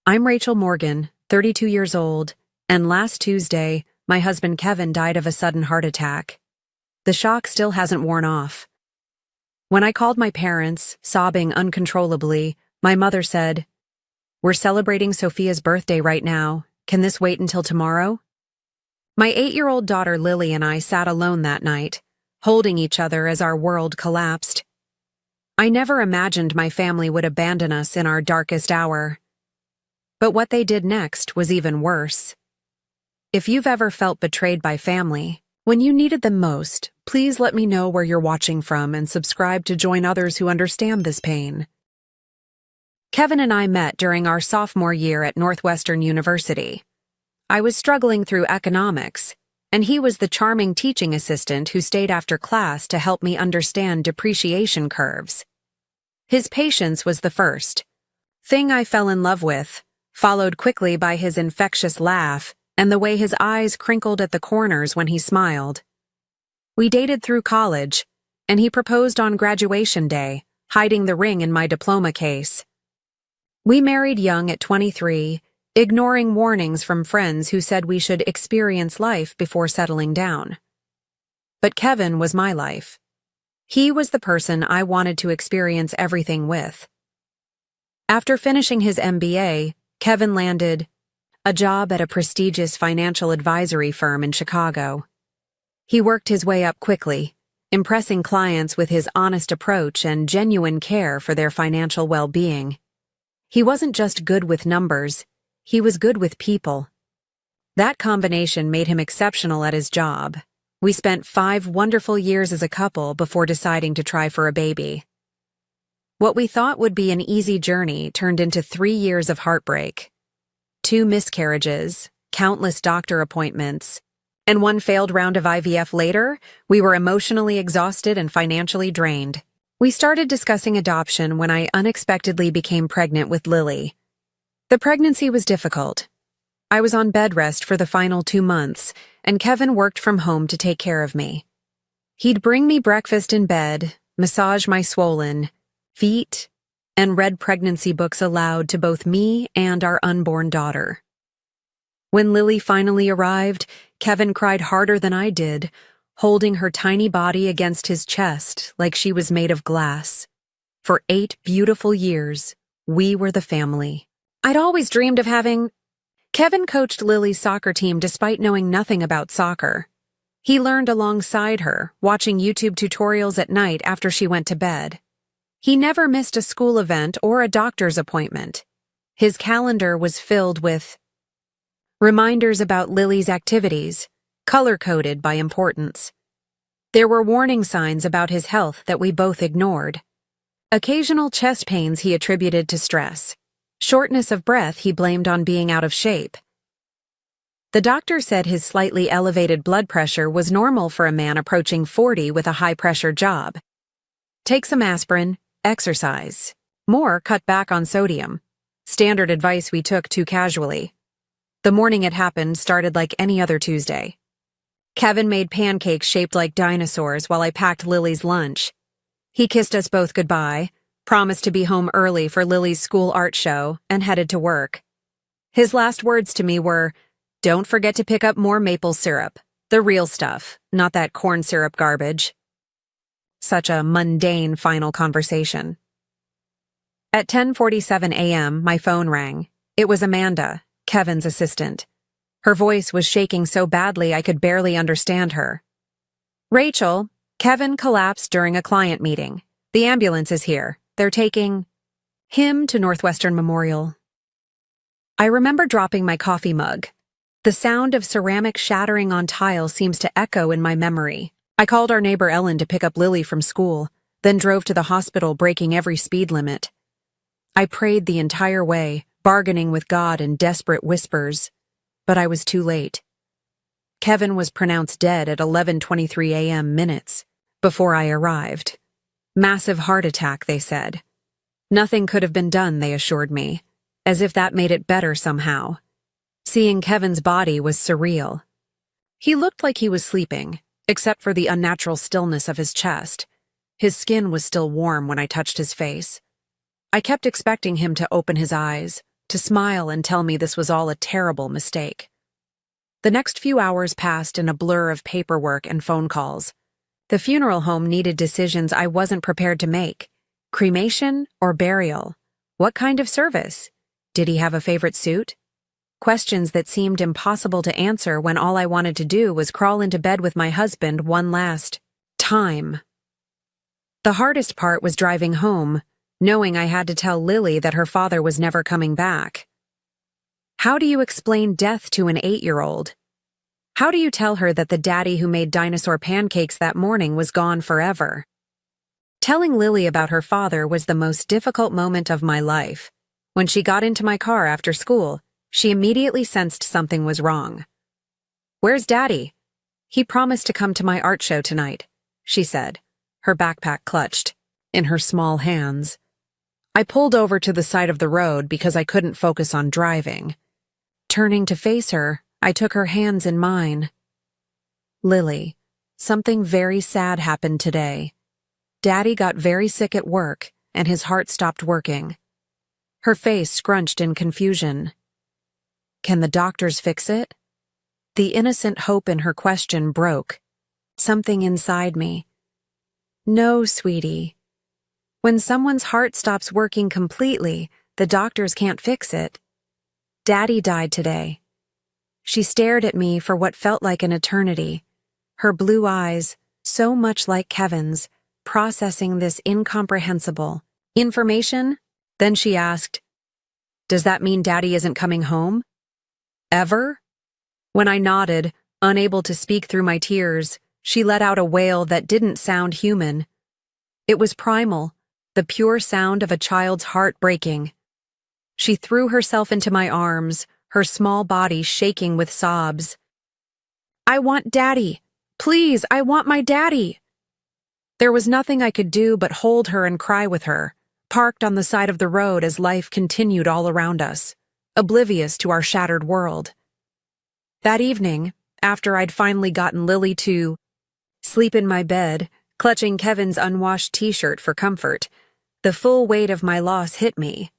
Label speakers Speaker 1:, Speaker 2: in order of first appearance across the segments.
Speaker 1: I'm Rachel Morgan, 32 years old, and last Tuesday, my husband Kevin died of a sudden heart attack. The shock still hasn't worn off. When I called my parents, sobbing uncontrollably, my mother said, "We're celebrating Sophia's birthday right now. Can this wait until tomorrow?" My 8-year-old daughter Lily and I sat alone that night, holding each other as our world collapsed. I never imagined my family would abandon us in our darkest hour. But what they did next was even worse. If you've ever felt betrayed by family, when you needed them most, please let me know where you're watching from and subscribe to join others who understand this pain. Kevin and I met during our sophomore year at Northwestern University. I was struggling through economics, and he was the charming teaching assistant who stayed after class to help me understand depreciation curves. His patience was the first thing I fell in love with, followed quickly by his infectious laugh and the way his eyes crinkled at the corners when he smiled. We dated through college, and he proposed on graduation day, hiding the ring in my diploma case. We married young at 23, ignoring warnings from friends who said we should experience life before settling down. But Kevin was my life. He was the person I wanted to experience everything with. After finishing his MBA, Kevin landed a job at a prestigious financial advisory firm in Chicago. He worked his way up quickly, impressing clients with his honest approach and genuine care for their financial well-being. He wasn't just good with numbers, he was good with people. That combination made him exceptional at his job. We spent 5 wonderful years as a couple before deciding to try for a baby. What we thought would be an easy journey turned into 3 years of heartbreak. 2 miscarriages, countless doctor appointments, and 1 failed round of IVF later, we were emotionally exhausted and financially drained. We started discussing adoption when I unexpectedly became pregnant with Lily. The pregnancy was difficult. I was on bed rest for the final 2 months, and Kevin worked from home to take care of me. He'd bring me breakfast in bed, massage my swollen feet, and read pregnancy books aloud to both me and our unborn daughter. When Lily finally arrived, Kevin cried harder than I did, holding her tiny body against his chest like she was made of glass. For 8 beautiful years, we were the family. I'd always dreamed of having... Kevin coached Lily's soccer team despite knowing nothing about soccer. He learned alongside her, watching YouTube tutorials at night after she went to bed. He never missed a school event or a doctor's appointment. His calendar was filled with reminders about Lily's activities, color-coded by importance. There were warning signs about his health that we both ignored. Occasional chest pains he attributed to stress. Shortness of breath he blamed on being out of shape. The doctor said his slightly elevated blood pressure was normal for a man approaching 40 with a high-pressure job. Take some aspirin, exercise. More, cut back on sodium. Standard advice we took too casually. The morning it happened started like any other Tuesday. Kevin made pancakes shaped like dinosaurs while I packed Lily's lunch. He kissed us both goodbye, promised to be home early for Lily's school art show, and headed to work. His last words to me were, "Don't forget to pick up more maple syrup. The real stuff, not that corn syrup garbage." Such a mundane final conversation. At 10:47 a.m., my phone rang. It was Amanda, Kevin's assistant. Her voice was shaking so badly I could barely understand her. "Rachel, Kevin collapsed during a client meeting. The ambulance is here. They're taking him to Northwestern Memorial." I remember dropping my coffee mug. The sound of ceramic shattering on tile seems to echo in my memory. I called our neighbor Ellen to pick up Lily from school, then drove to the hospital breaking every speed limit. I prayed the entire way, bargaining with God in desperate whispers, but I was too late. Kevin was pronounced dead at 11:23 a.m. minutes before I arrived. Massive heart attack, they said. Nothing could have been done, they assured me, as if that made it better somehow. Seeing Kevin's body was surreal. He looked like he was sleeping, except for the unnatural stillness of his chest. His skin was still warm when I touched his face. I kept expecting him to open his eyes, to smile and tell me this was all a terrible mistake. The next few hours passed in a blur of paperwork and phone calls. The funeral home needed decisions I wasn't prepared to make. Cremation or burial? What kind of service? Did he have a favorite suit? Questions that seemed impossible to answer when all I wanted to do was crawl into bed with my husband one last time. The hardest part was driving home, knowing I had to tell Lily that her father was never coming back. How do you explain death to an 8-year-old? How do you tell her that the daddy who made dinosaur pancakes that morning was gone forever? Telling Lily about her father was the most difficult moment of my life. When she got into my car after school, she immediately sensed something was wrong. "Where's Daddy?" "He promised to come to my art show tonight," she said, her backpack clutched in her small hands. I pulled over to the side of the road because I couldn't focus on driving. Turning to face her, I took her hands in mine. "Lily, something very sad happened today. Daddy got very sick at work, and his heart stopped working." Her face scrunched in confusion. "Can the doctors fix it?" The innocent hope in her question broke. Something inside me. "No, sweetie. When someone's heart stops working completely, the doctors can't fix it. Daddy died today." She stared at me for what felt like an eternity, her blue eyes, so much like Kevin's, processing this incomprehensible information. Then she asked, "Does that mean Daddy isn't coming home? Ever?" When I nodded, unable to speak through my tears, she let out a wail that didn't sound human. It was primal, the pure sound of a child's heart breaking. She threw herself into my arms, her small body shaking with sobs. "I want Daddy. Please, I want my Daddy." There was nothing I could do but hold her and cry with her, parked on the side of the road as life continued all around us, oblivious to our shattered world. That evening, after I'd finally gotten Lily to sleep in my bed, clutching Kevin's unwashed t-shirt for comfort, the full weight of my loss hit me.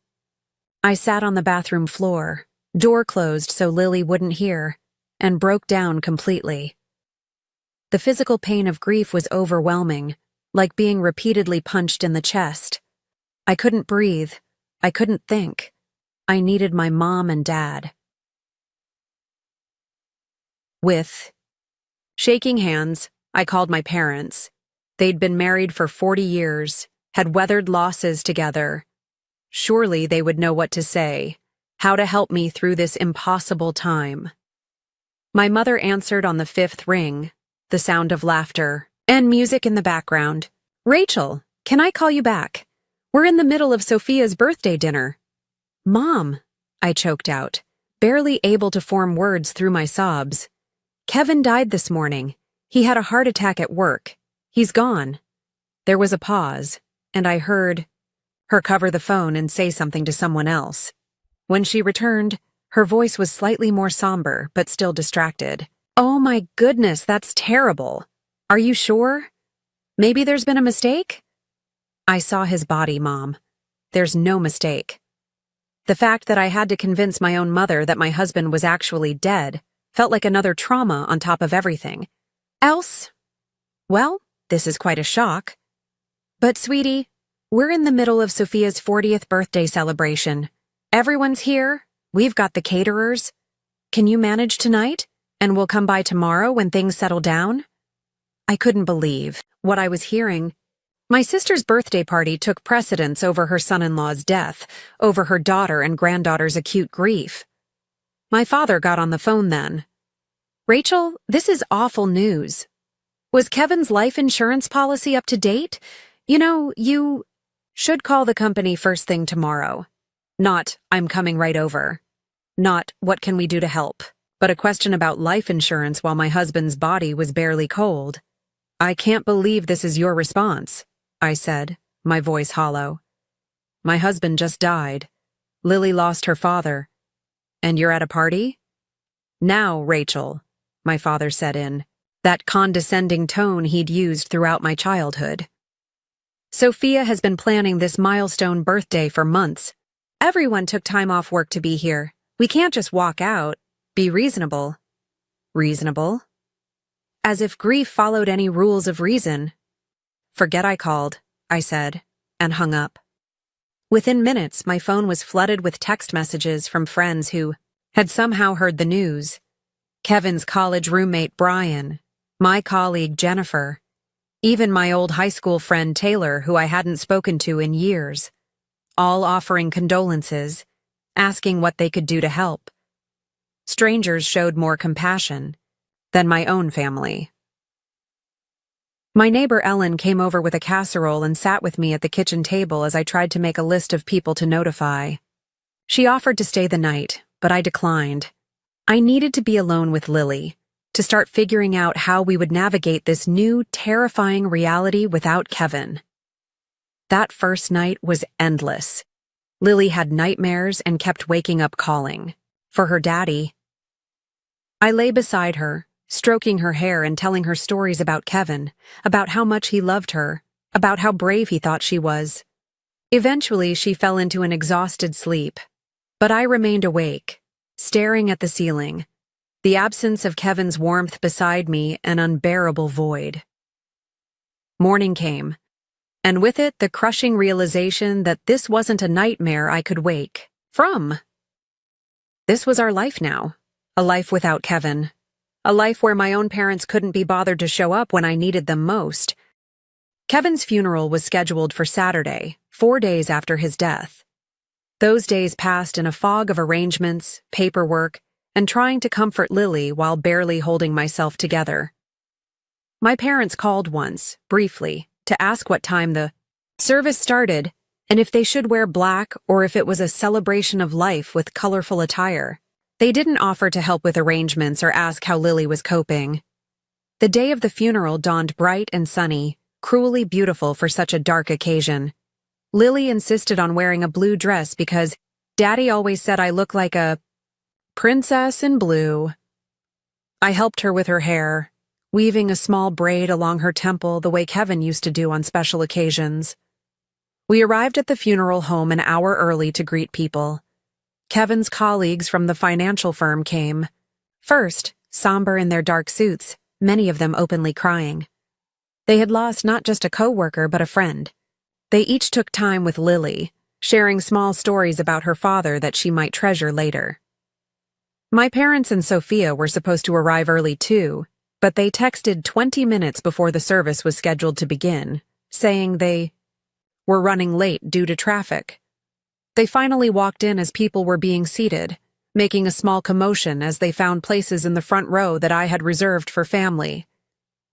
Speaker 1: I sat on the bathroom floor, door closed so Lily wouldn't hear, and broke down completely. The physical pain of grief was overwhelming, like being repeatedly punched in the chest. I couldn't breathe. I couldn't think. I needed my mom and dad. With shaking hands, I called my parents. They'd been married for 40 years, had weathered losses together. Surely they would know what to say, how to help me through this impossible time. My mother answered on the 5th ring, the sound of laughter and music in the background. "Rachel, can I call you back? We're in the middle of Sophia's birthday dinner." "Mom," I choked out, barely able to form words through my sobs. "Kevin died this morning. He had a heart attack at work. He's gone." There was a pause, and I heard her cover the phone and say something to someone else. When she returned, her voice was slightly more somber, but still distracted. "Oh my goodness, that's terrible. Are you sure? Maybe there's been a mistake?" "I saw his body, Mom. There's no mistake." The fact that I had to convince my own mother that my husband was actually dead felt like another trauma on top of everything. Else? Well, this is quite a shock. "But sweetie, we're in the middle of Sophia's 40th birthday celebration. Everyone's here. We've got the caterers. Can you manage tonight? And we'll come by tomorrow when things settle down?" I couldn't believe what I was hearing. My sister's birthday party took precedence over her son-in-law's death, over her daughter and granddaughter's acute grief. My father got on the phone then. "Rachel, this is awful news. Was Kevin's life insurance policy up to date? You should call the company first thing tomorrow. Not, I'm coming right over. Not, what can we do to help? But a question about life insurance while my husband's body was barely cold. "I can't believe this is your response," I said, my voice hollow. "My husband just died. Lily lost her father. And you're at a party?" "Now, Rachel," my father said in that condescending tone he'd used throughout my childhood. "Sophia has been planning this milestone birthday for months. Everyone took time off work to be here. We can't just walk out. Be reasonable. Reasonable? As if grief followed any rules of reason. Forget I called, I said, and hung up. Within minutes, my phone was flooded with text messages from friends who had somehow heard the news. Kevin's college roommate Brian, my colleague Jennifer, even my old high school friend Taylor, who I hadn't spoken to in years, all offering condolences, asking what they could do to help. Strangers showed more compassion than my own family. My neighbor Ellen came over with a casserole and sat with me at the kitchen table as I tried to make a list of people to notify. She offered to stay the night, but I declined. I needed to be alone with Lily, to start figuring out how we would navigate this new, terrifying reality without Kevin. That first night was endless. Lily had nightmares and kept waking up calling for her daddy. I lay beside her, stroking her hair and telling her stories about Kevin, about how much he loved her, about how brave he thought she was. Eventually, she fell into an exhausted sleep, but I remained awake, staring at the ceiling, the absence of Kevin's warmth beside me an unbearable void. Morning came, and with it the crushing realization that this wasn't a nightmare I could wake from. This was our life now, a life without Kevin. A life where my own parents couldn't be bothered to show up when I needed them most. Kevin's funeral was scheduled for Saturday, 4 days after his death. Those days passed in a fog of arrangements, paperwork, and trying to comfort Lily while barely holding myself together. My parents called once, briefly, to ask what time the service started and if they should wear black or if it was a celebration of life with colorful attire. They didn't offer to help with arrangements or ask how Lily was coping. The day of the funeral dawned bright and sunny, cruelly beautiful for such a dark occasion. Lily insisted on wearing a blue dress because Daddy always said I look like a princess in blue. I helped her with her hair, weaving a small braid along her temple the way Kevin used to do on special occasions. We arrived at the funeral home an hour early to greet people. Kevin's colleagues from the financial firm came. First, somber in their dark suits, many of them openly crying. They had lost not just a coworker but a friend. They each took time with Lily, sharing small stories about her father that she might treasure later. My parents and Sophia were supposed to arrive early too, but they texted 20 minutes before the service was scheduled to begin, saying they were running late due to traffic. They finally walked in as people were being seated, making a small commotion as they found places in the front row that I had reserved for family.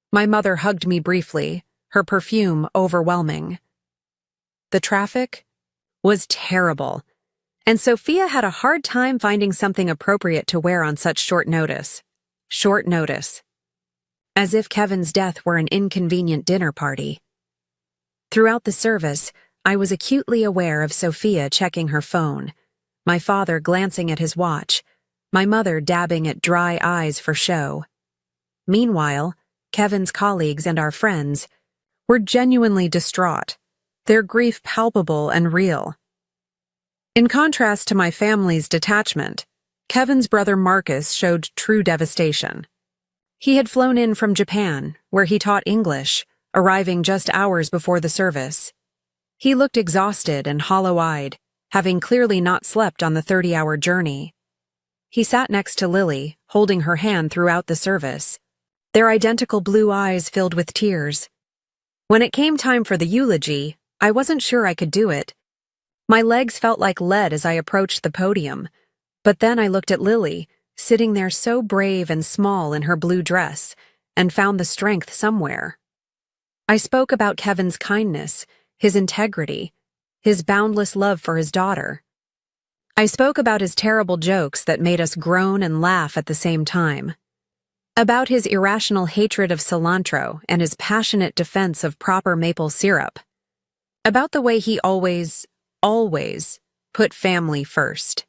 Speaker 1: My mother hugged me briefly, her perfume overwhelming. The traffic was terrible, and Sophia had a hard time finding something appropriate to wear on such short notice. Short notice. As if Kevin's death were an inconvenient dinner party. Throughout the service, I was acutely aware of Sophia checking her phone, my father glancing at his watch, my mother dabbing at dry eyes for show. Meanwhile, Kevin's colleagues and our friends were genuinely distraught, their grief palpable and real. In contrast to my family's detachment, Kevin's brother Marcus showed true devastation. He had flown in from Japan, where he taught English, arriving just hours before the service. He looked exhausted and hollow-eyed, having clearly not slept on the 30-hour journey. He sat next to Lily, holding her hand throughout the service, their identical blue eyes filled with tears. When it came time for the eulogy, I wasn't sure I could do it. My legs felt like lead as I approached the podium, but then I looked at Lily, sitting there so brave and small in her blue dress, and found the strength somewhere. I spoke about Kevin's kindness, his integrity, his boundless love for his daughter. I spoke about his terrible jokes that made us groan and laugh at the same time. About his irrational hatred of cilantro and his passionate defense of proper maple syrup. About the way he always put family first.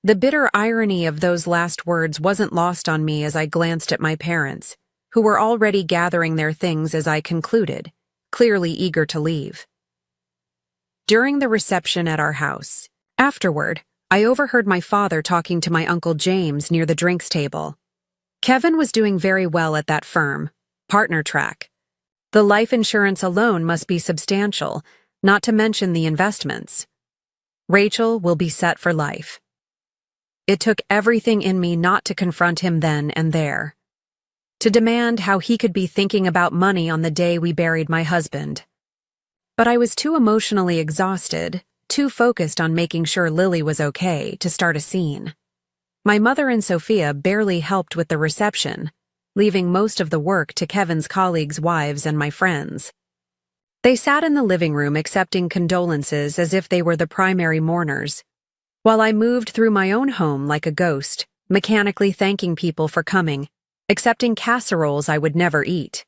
Speaker 1: The bitter irony of those last words wasn't lost on me as I glanced at my parents, who were already gathering their things as I concluded, clearly eager to leave. during the reception at our house. Afterward, I overheard my father talking to my Uncle James near the drinks table. Kevin was doing very well at that firm, partner track. The life insurance alone must be substantial, not to mention the investments. Rachel will be set for life. It took everything in me not to confront him then and there, to demand how he could be thinking about money on the day we buried my husband. But I was too emotionally exhausted, too focused on making sure Lily was okay, to start a scene. My mother and Sophia barely helped with the reception, leaving most of the work to Kevin's colleagues' wives and my friends. They sat in the living room accepting condolences as if they were the primary mourners, while I moved through my own home like a ghost, mechanically thanking people for coming, accepting casseroles I would never eat.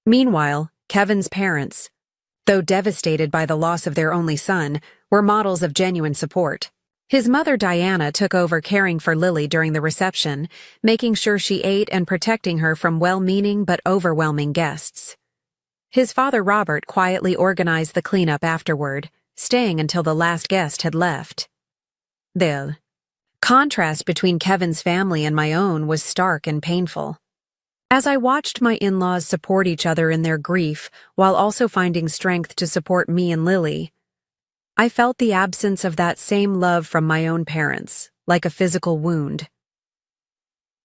Speaker 1: Meanwhile, Kevin's parents, though devastated by the loss of their only son, were models of genuine support. His mother Diana took over caring for Lily during the reception, making sure she ate and protecting her from well-meaning but overwhelming guests. His father Robert quietly organized the cleanup afterward, staying until the last guest had left. The contrast between Kevin's family and my own was stark and painful. As I watched my in-laws support each other in their grief while also finding strength to support me and Lily, I felt the absence of that same love from my own parents, like a physical wound.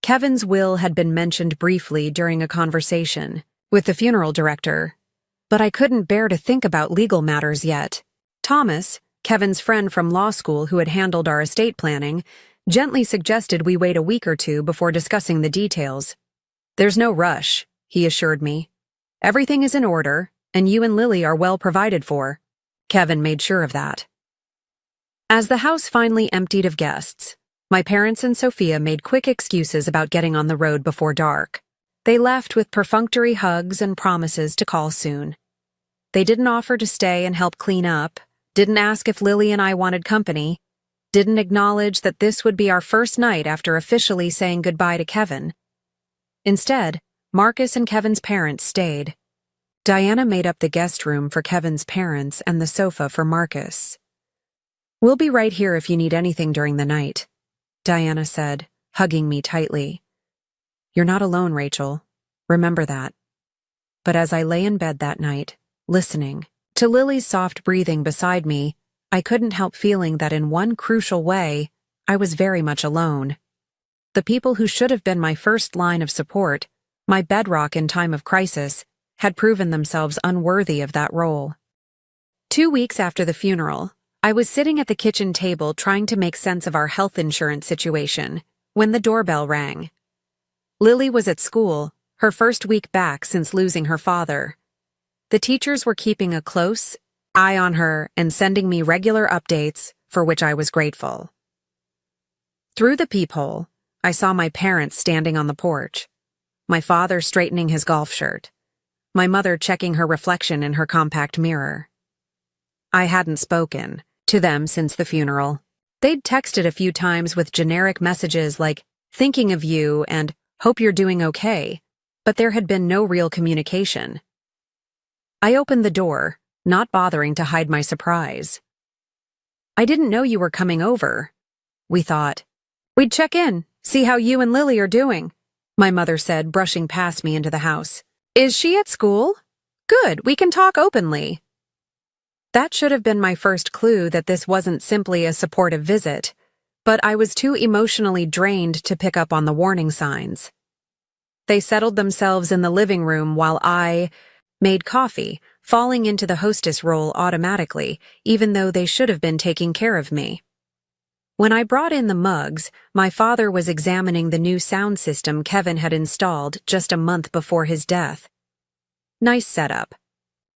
Speaker 1: Kevin's will had been mentioned briefly during a conversation with the funeral director, but I couldn't bear to think about legal matters yet. Thomas, Kevin's friend from law school who had handled our estate planning, gently suggested we wait a week or two before discussing the details. "There's no rush," he assured me. "Everything is in order, and you and Lily are well provided for." Kevin made sure of that. As the house finally emptied of guests, my parents and Sophia made quick excuses about getting on the road before dark. They left with perfunctory hugs and promises to call soon. They didn't offer to stay and help clean up, didn't ask if Lily and I wanted company, didn't acknowledge that this would be our first night after officially saying goodbye to Kevin. Instead, Marcus and Kevin's parents stayed. Diana made up the guest room for Kevin's parents and the sofa for Marcus. "We'll be right here if you need anything during the night," Diana said, hugging me tightly. "You're not alone, Rachel. Remember that." But as I lay in bed that night, listening to Lily's soft breathing beside me, I couldn't help feeling that in one crucial way, I was very much alone. The people who should have been my first line of support, my bedrock in time of crisis, had proven themselves unworthy of that role. 2 weeks after the funeral, I was sitting at the kitchen table trying to make sense of our health insurance situation when the doorbell rang. Lily was at school, her first week back since losing her father. The teachers were keeping a close eye on her and sending me regular updates, for which I was grateful. Through the peephole, I saw my parents standing on the porch, my father straightening his golf shirt, my mother checking her reflection in her compact mirror. I hadn't spoken to them since the funeral. They'd texted a few times with generic messages like, "Thinking of you," and "Hope you're doing okay," but there had been no real communication. I opened the door, not bothering to hide my surprise. "I didn't know you were coming over," we thought. "We'd check in, see how you and Lily are doing," my mother said, brushing past me into the house. "Is she at school? Good, we can talk openly." That should have been my first clue that this wasn't simply a supportive visit, but I was too emotionally drained to pick up on the warning signs. They settled themselves in the living room while I made coffee, falling into the hostess role automatically, even though they should have been taking care of me. When I brought in the mugs, my father was examining the new sound system Kevin had installed just a month before his death. "Nice setup,"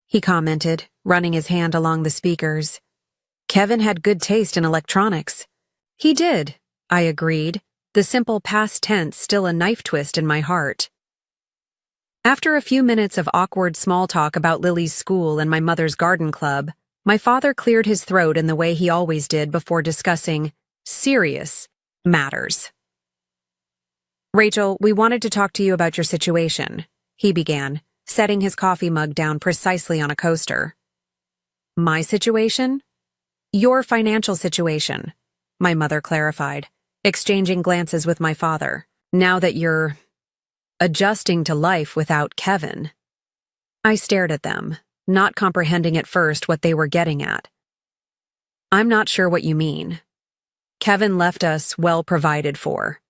Speaker 1: he commented, running his hand along the speakers. "Kevin had good taste in electronics." "He did," I agreed, the simple past tense still a knife twist in my heart. After a few minutes of awkward small talk about Lily's school and my mother's garden club, my father cleared his throat in the way he always did before discussing serious matters. "Rachel, we wanted to talk to you about your situation," he began, setting his coffee mug down precisely on a coaster. My situation? Your financial situation, my mother clarified, exchanging glances with my father. Now that you're adjusting to life without Kevin. I stared at them, not comprehending at first what they were getting at. I'm not sure what you mean. Kevin left us well provided for.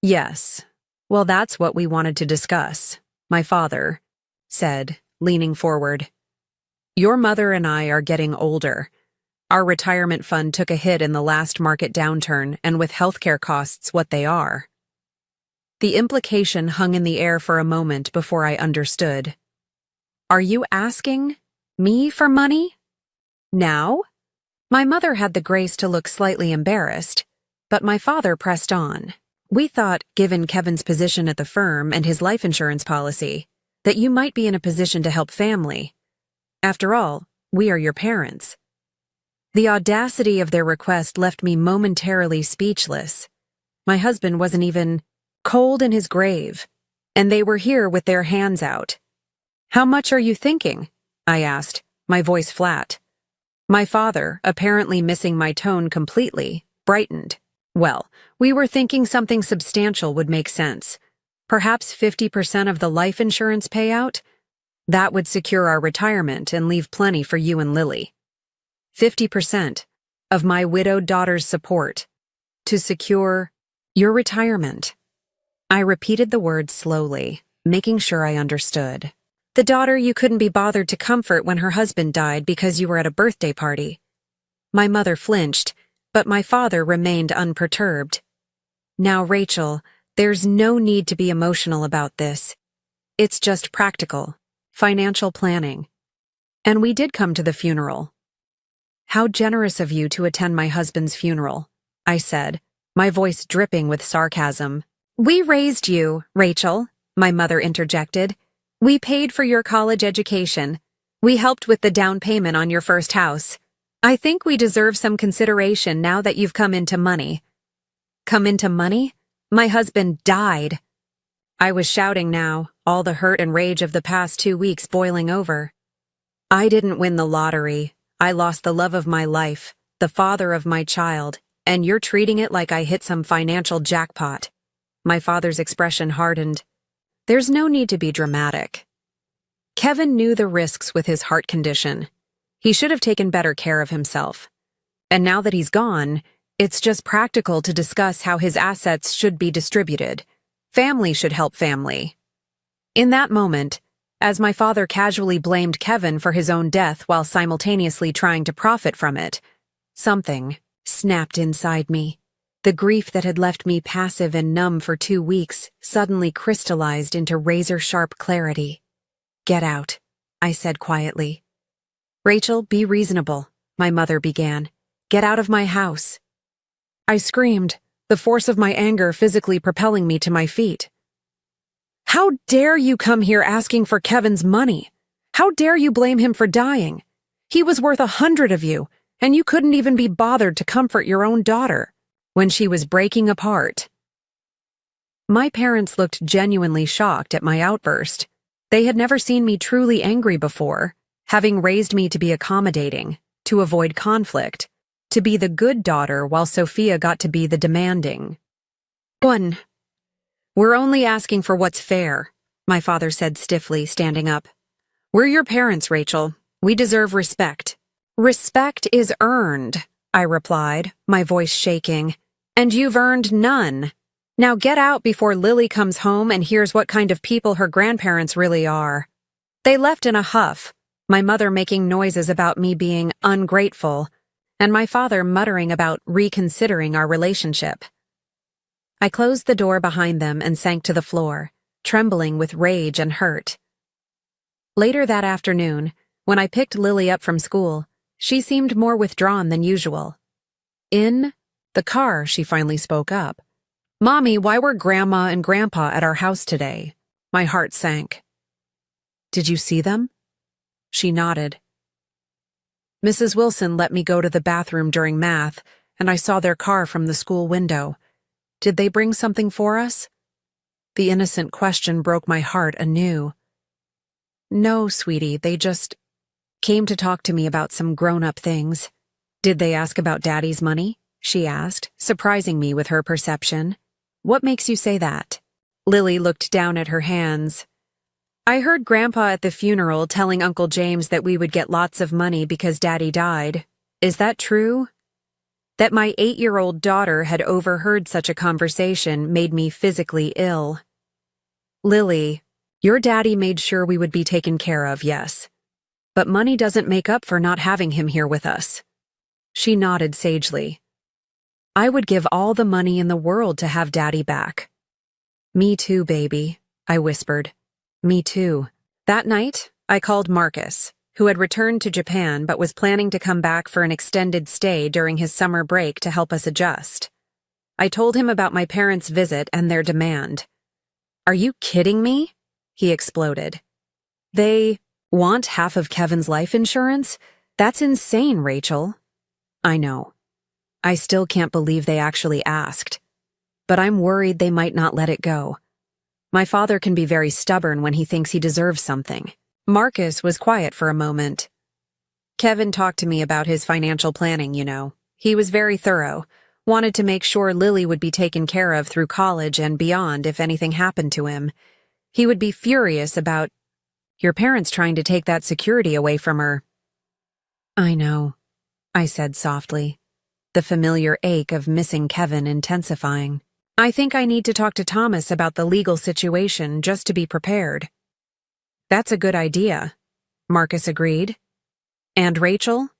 Speaker 1: Yes. Well, that's what we wanted to discuss, my father said, leaning forward. Your mother and I are getting older. Our retirement fund took a hit in the last market downturn, and with healthcare costs what they are. The implication hung in the air for a moment before I understood. Are you asking me for money? Now? My mother had the grace to look slightly embarrassed, but my father pressed on. We thought, given Kevin's position at the firm and his life insurance policy, that you might be in a position to help family. After all, we are your parents. The audacity of their request left me momentarily speechless. My husband wasn't even cold in his grave, and they were here with their hands out. How much are you thinking? I asked, my voice flat. My father, apparently missing my tone completely, brightened. Well, we were thinking something substantial would make sense. Perhaps 50% of the life insurance payout? That would secure our retirement and leave plenty for you and Lily. 50% of my widowed daughter's support to secure your retirement. I repeated the words slowly, making sure I understood. The daughter you couldn't be bothered to comfort when her husband died because you were at a birthday party. My mother flinched, but my father remained unperturbed. Now, Rachel, there's no need to be emotional about this. It's just practical, financial planning. And we did come to the funeral. How generous of you to attend my husband's funeral, I said, my voice dripping with sarcasm. We raised you, Rachel, my mother interjected. We paid for your college education. We helped with the down payment on your first house. I think we deserve some consideration now that you've come into money. Come into money? My husband died. I was shouting now, all the hurt and rage of the past 2 weeks boiling over. I didn't win the lottery. I lost the love of my life, the father of my child, and you're treating it like I hit some financial jackpot. My father's expression hardened. There's no need to be dramatic. Kevin knew the risks with his heart condition. He should have taken better care of himself. And now that he's gone, it's just practical to discuss how his assets should be distributed. Family should help family. In that moment, as my father casually blamed Kevin for his own death while simultaneously trying to profit from it, something snapped inside me. The grief that had left me passive and numb for 2 weeks suddenly crystallized into razor-sharp clarity. Get out, I said quietly. Rachel, be reasonable, my mother began. Get out of my house. I screamed, the force of my anger physically propelling me to my feet. How dare you come here asking for Kevin's money? How dare you blame him for dying? He was worth 100 of you, and you couldn't even be bothered to comfort your own daughter when she was breaking apart. My parents looked genuinely shocked at my outburst. They had never seen me truly angry before, having raised me to be accommodating, to avoid conflict, to be the good daughter while Sophia got to be the demanding one. We're only asking for what's fair, my father said stiffly, standing up. We're your parents, Rachel. We deserve respect. Respect is earned, I replied, my voice shaking. And you've earned none. Now get out before Lily comes home and hears what kind of people her grandparents really are. They left in a huff, my mother making noises about me being ungrateful, and my father muttering about reconsidering our relationship. I closed the door behind them and sank to the floor, trembling with rage and hurt. Later that afternoon, when I picked Lily up from school, she seemed more withdrawn than usual. In the car, she finally spoke up. Mommy, why were Grandma and Grandpa at our house today? My heart sank. Did you see them? She nodded. Mrs. Wilson let me go to the bathroom during math, and I saw their car from the school window. Did they bring something for us? The innocent question broke my heart anew. No, sweetie, they just Came to talk to me about some grown-up things. Did they ask about Daddy's money? She asked, surprising me with her perception. What makes you say that? Lily looked down at her hands. I heard Grandpa at the funeral telling Uncle James that we would get lots of money because Daddy died. Is that true? That my 8-year-old daughter had overheard such a conversation made me physically ill. Lily, your daddy made sure we would be taken care of, yes. But money doesn't make up for not having him here with us. She nodded sagely. I would give all the money in the world to have Daddy back. Me too, baby, I whispered. Me too. That night, I called Marcus, who had returned to Japan but was planning to come back for an extended stay during his summer break to help us adjust. I told him about my parents' visit and their demand. Are you kidding me? He exploded. They want half of Kevin's life insurance? That's insane, Rachel. I know. I still can't believe they actually asked. But I'm worried they might not let it go. My father can be very stubborn when he thinks he deserves something. Marcus was quiet for a moment. Kevin talked to me about his financial planning, you know. He was very thorough, wanted to make sure Lily would be taken care of through college and beyond if anything happened to him. He would be furious about your parents trying to take that security away from her. I know, I said softly, the familiar ache of missing Kevin intensifying. I think I need to talk to Thomas about the legal situation just to be prepared. That's a good idea, Marcus agreed. And Rachel?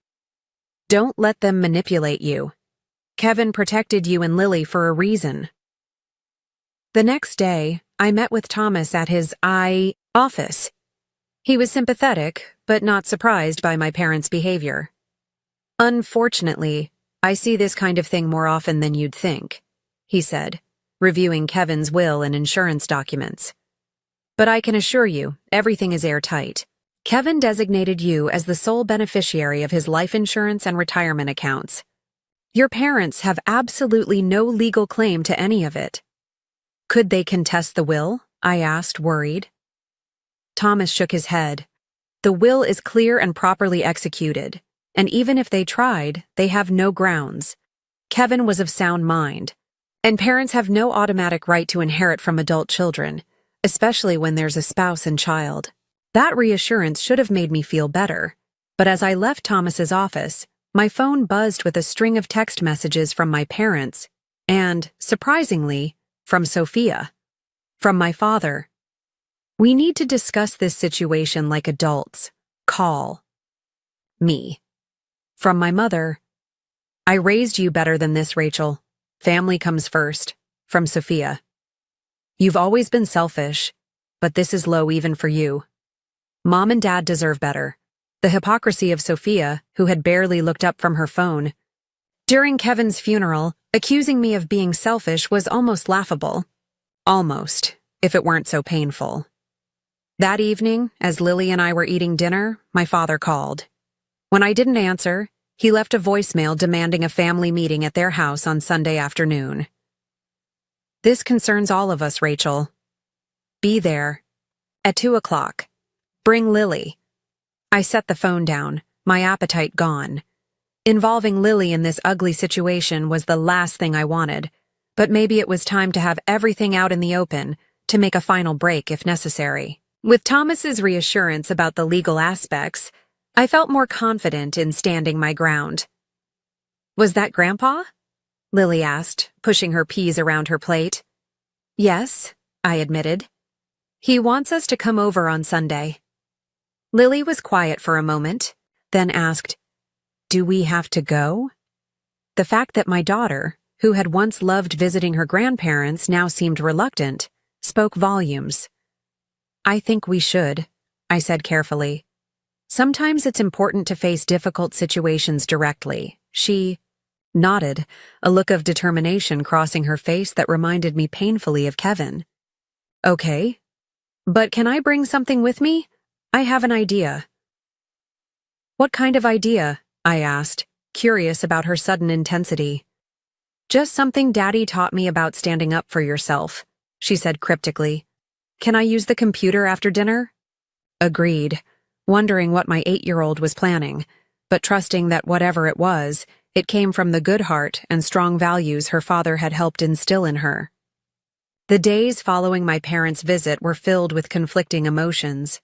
Speaker 1: Don't let them manipulate you. Kevin protected you and Lily for a reason. The next day, I met with Thomas at his office. He was sympathetic, but not surprised by my parents' behavior. Unfortunately, I see this kind of thing more often than you'd think, he said, reviewing Kevin's will and insurance documents. But I can assure you, everything is airtight. Kevin designated you as the sole beneficiary of his life insurance and retirement accounts. Your parents have absolutely no legal claim to any of it. Could they contest the will? I asked, worried. Thomas shook his head. The will is clear and properly executed, and even if they tried, they have no grounds. Kevin was of sound mind, and parents have no automatic right to inherit from adult children, especially when there's a spouse and child. That reassurance should have made me feel better, but as I left Thomas's office, my phone buzzed with a string of text messages from my parents and, surprisingly, from Sophia. From my father. We need to discuss this situation like adults. Call. Me. From my mother. I raised you better than this, Rachel. Family comes first. From Sophia. You've always been selfish, but this is low even for you. Mom and Dad deserve better. The hypocrisy of Sophia, who had barely looked up from her phone. During Kevin's funeral, accusing me of being selfish was almost laughable. Almost, if it weren't so painful. That evening, as Lily and I were eating dinner, my father called. When I didn't answer, he left a voicemail demanding a family meeting at their house on Sunday afternoon. This concerns all of us, Rachel. Be there. At 2:00. Bring Lily. I set the phone down, my appetite gone. Involving Lily in this ugly situation was the last thing I wanted, but maybe it was time to have everything out in the open, to make a final break if necessary. With Thomas's reassurance about the legal aspects, I felt more confident in standing my ground. Was that Grandpa? Lily asked, pushing her peas around her plate. Yes, I admitted. He wants us to come over on Sunday. Lily was quiet for a moment, then asked, Do we have to go? The fact that my daughter, who had once loved visiting her grandparents, now seemed reluctant, spoke volumes. I think we should, I said carefully. Sometimes it's important to face difficult situations directly. She nodded, a look of determination crossing her face that reminded me painfully of Kevin. Okay. But can I bring something with me? I have an idea. What kind of idea? I asked, curious about her sudden intensity. Just something Daddy taught me about standing up for yourself, she said cryptically. Can I use the computer after dinner? Agreed. wondering what my 8-year-old was planning, but trusting that whatever it was, it came from the good heart and strong values her father had helped instill in her. The days following my parents' visit were filled with conflicting emotions.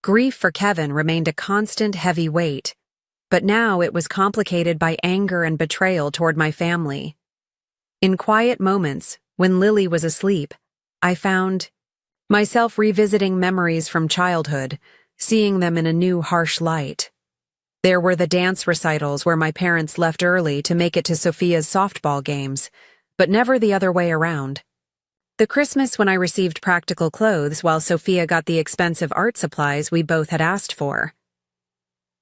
Speaker 1: Grief for Kevin remained a constant heavy weight, but now it was complicated by anger and betrayal toward my family. In quiet moments, when Lily was asleep, I found myself revisiting memories from childhood, seeing them in a new harsh light. There were the dance recitals where my parents left early to make it to Sophia's softball games, but never the other way around. The Christmas when I received practical clothes while Sophia got the expensive art supplies we both had asked for.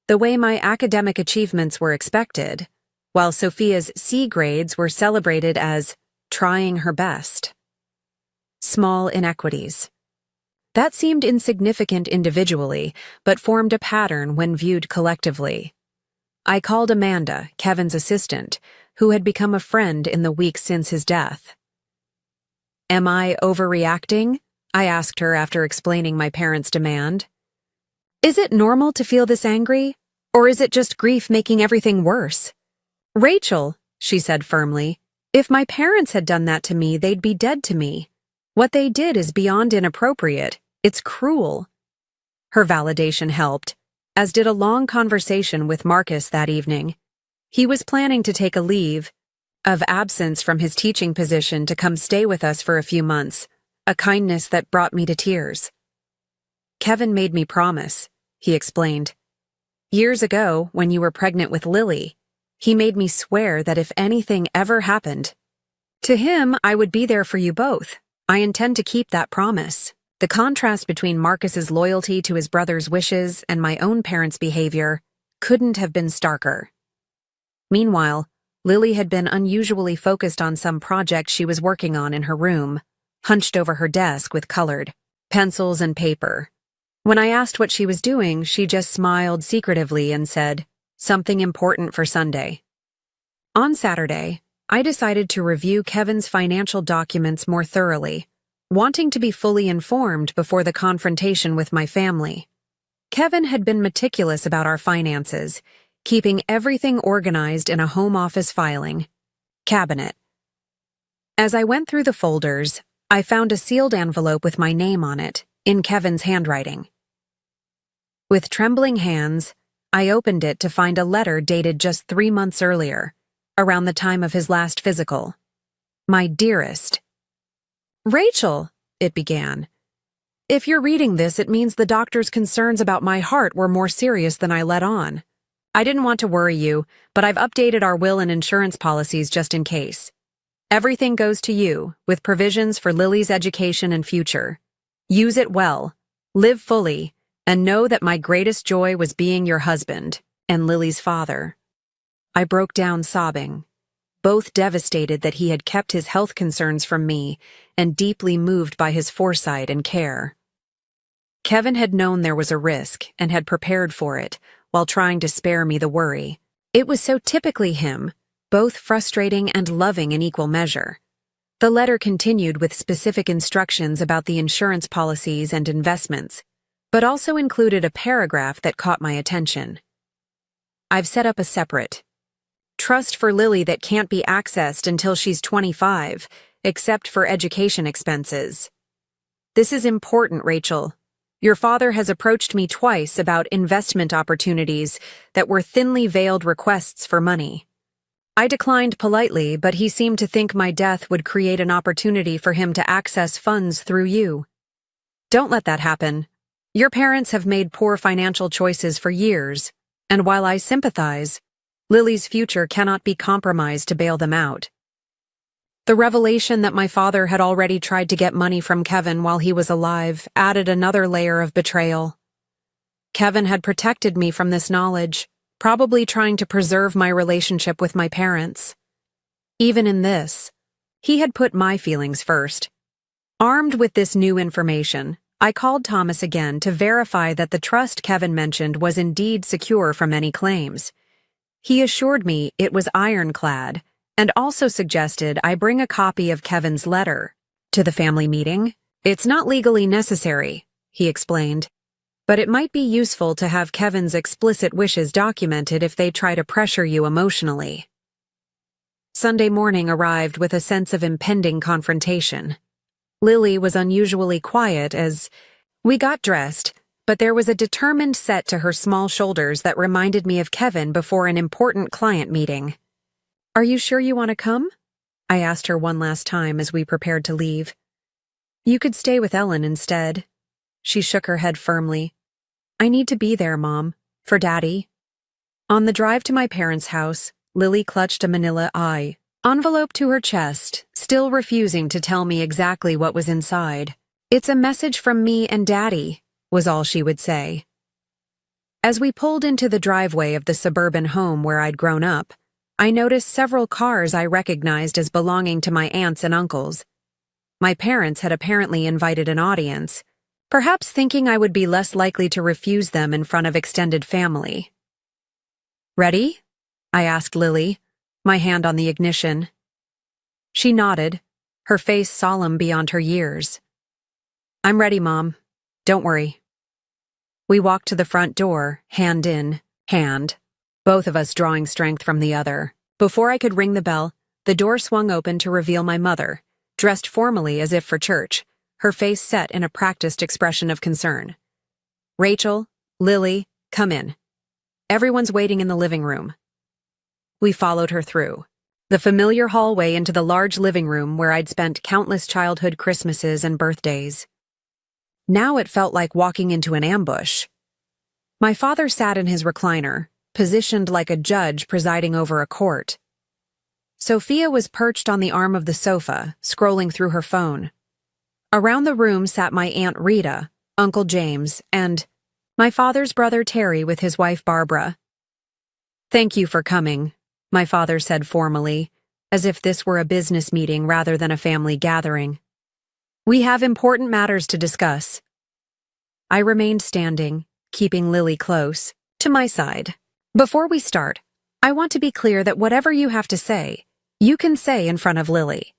Speaker 1: The way my academic achievements were expected, while Sophia's C grades were celebrated as trying her best. Small inequities. That seemed insignificant individually, but formed a pattern when viewed collectively. I called Amanda, Kevin's assistant, who had become a friend in the weeks since his death. "Am I overreacting?" I asked her after explaining my parents' demand. "Is it normal to feel this angry, or is it just grief making everything worse?" "Rachel," she said firmly, "if my parents had done that to me, they'd be dead to me. What they did is beyond inappropriate. It's cruel." Her validation helped, as did a long conversation with Marcus that evening. He was planning to take a leave of absence from his teaching position to come stay with us for a few months, a kindness that brought me to tears. "Kevin made me promise," he explained. "Years ago, when you were pregnant with Lily, he made me swear that if anything ever happened to him, I would be there for you both. I intend to keep that promise." The contrast between Marcus's loyalty to his brother's wishes and my own parents' behavior couldn't have been starker. Meanwhile, Lily had been unusually focused on some project she was working on in her room, hunched over her desk with colored pencils and paper. When I asked what she was doing, she just smiled secretively and said, "Something important for Sunday." On Saturday, I decided to review Kevin's financial documents more thoroughly, wanting to be fully informed before the confrontation with my family. Kevin had been meticulous about our finances, keeping everything organized in a home office filing cabinet. As I went through the folders, I found a sealed envelope with my name on it, in Kevin's handwriting. With trembling hands, I opened it to find a letter dated just 3 months earlier, around the time of his last physical. "My dearest Rachel," it began. "If you're reading this, it means the doctor's concerns about my heart were more serious than I let on. I didn't want to worry you, but I've updated our will and insurance policies just in case. Everything goes to you, with provisions for Lily's education and future. Use it well, live fully, and know that my greatest joy was being your husband and Lily's father." I broke down sobbing, both devastated that he had kept his health concerns from me and deeply moved by his foresight and care. Kevin had known there was a risk and had prepared for it while trying to spare me the worry. It was so typically him, both frustrating and loving in equal measure. The letter continued with specific instructions about the insurance policies and investments, but also included a paragraph that caught my attention. "I've set up a separate trust for Lily that can't be accessed until she's 25, except for education expenses. This is important, Rachel. Your father has approached me twice about investment opportunities that were thinly veiled requests for money. I declined politely, but he seemed to think my death would create an opportunity for him to access funds through you. Don't let that happen. Your parents have made poor financial choices for years, and while I sympathize, Lily's future cannot be compromised to bail them out." The revelation that my father had already tried to get money from Kevin while he was alive added another layer of betrayal. Kevin had protected me from this knowledge, probably trying to preserve my relationship with my parents. Even in this, he had put my feelings first. Armed with this new information, I called Thomas again to verify that the trust Kevin mentioned was indeed secure from any claims. He assured me it was ironclad, and also suggested I bring a copy of Kevin's letter to the family meeting. "It's not legally necessary," he explained. but it might be useful to have Kevin's explicit wishes documented if they try to pressure you emotionally. Sunday morning arrived with a sense of impending confrontation. Lily was unusually quiet as we got dressed, but there was a determined set to her small shoulders that reminded me of Kevin before an important client meeting. "Are you sure you want to come?" I asked her one last time as we prepared to leave. "You could stay with Ellen instead." She shook her head firmly. "I need to be there, Mom, for Daddy." On the drive to my parents' house, Lily clutched a manila envelope to her chest, still refusing to tell me exactly what was inside. "It's a message from me and Daddy," was all she would say. As we pulled into the driveway of the suburban home where I'd grown up, I noticed several cars I recognized as belonging to my aunts and uncles. My parents had apparently invited an audience, perhaps thinking I would be less likely to refuse them in front of extended family. "Ready?" I asked Lily, my hand on the ignition. She nodded, her face solemn beyond her years. "I'm ready, Mom. Don't worry." We walked to the front door, hand in hand, both of us drawing strength from the other. Before I could ring the bell, the door swung open to reveal my mother, dressed formally as if for church, her face set in a practiced expression of concern. "Rachel, Lily, come in. Everyone's waiting in the living room." We followed her through the familiar hallway into the large living room where I'd spent countless childhood Christmases and birthdays. Now it felt like walking into an ambush. My father sat in his recliner, positioned like a judge presiding over a court. Sophia was perched on the arm of the sofa, scrolling through her phone. Around the room sat my Aunt Rita, Uncle James, and my father's brother Terry with his wife Barbara. "Thank you for coming," my father said formally, as if this were a business meeting rather than a family gathering. "We have important matters to discuss." I remained standing, keeping Lily close, to my side. "Before we start, I want to be clear that whatever you have to say, you can say in front of Lily.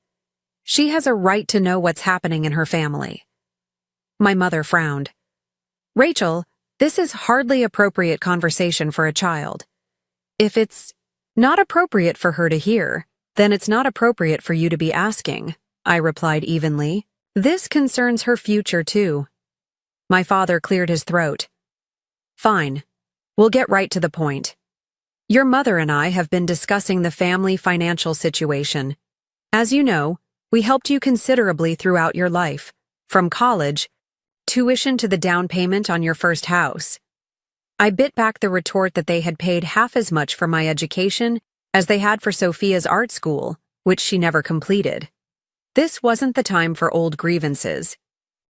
Speaker 1: She has a right to know what's happening in her family." My mother frowned. "Rachel, this is hardly appropriate conversation for a child. If it's not appropriate for her to hear, then it's not appropriate for you to be asking," I replied evenly. "This concerns her future, too." My father cleared his throat. "Fine. We'll get right to the point. Your mother and I have been discussing the family financial situation. As you know, we helped you considerably throughout your life, from college, tuition to the down payment on your first house." I bit back the retort that they had paid half as much for my education as they had for Sophia's art school, which she never completed. This wasn't the time for old grievances.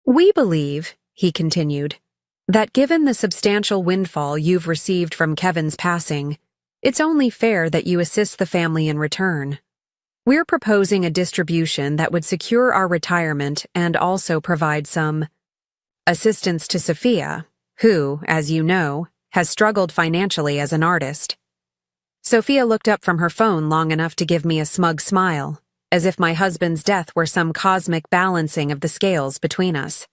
Speaker 1: "We believe," he continued, "that given the substantial windfall you've received from Kevin's passing, it's only fair that you assist the family in return. We're proposing a distribution that would secure our retirement and also provide some assistance to Sophia, who, as you know, has struggled financially as an artist." Sophia looked up from her phone long enough to give me a smug smile, as if my husband's death were some cosmic balancing of the scales between us.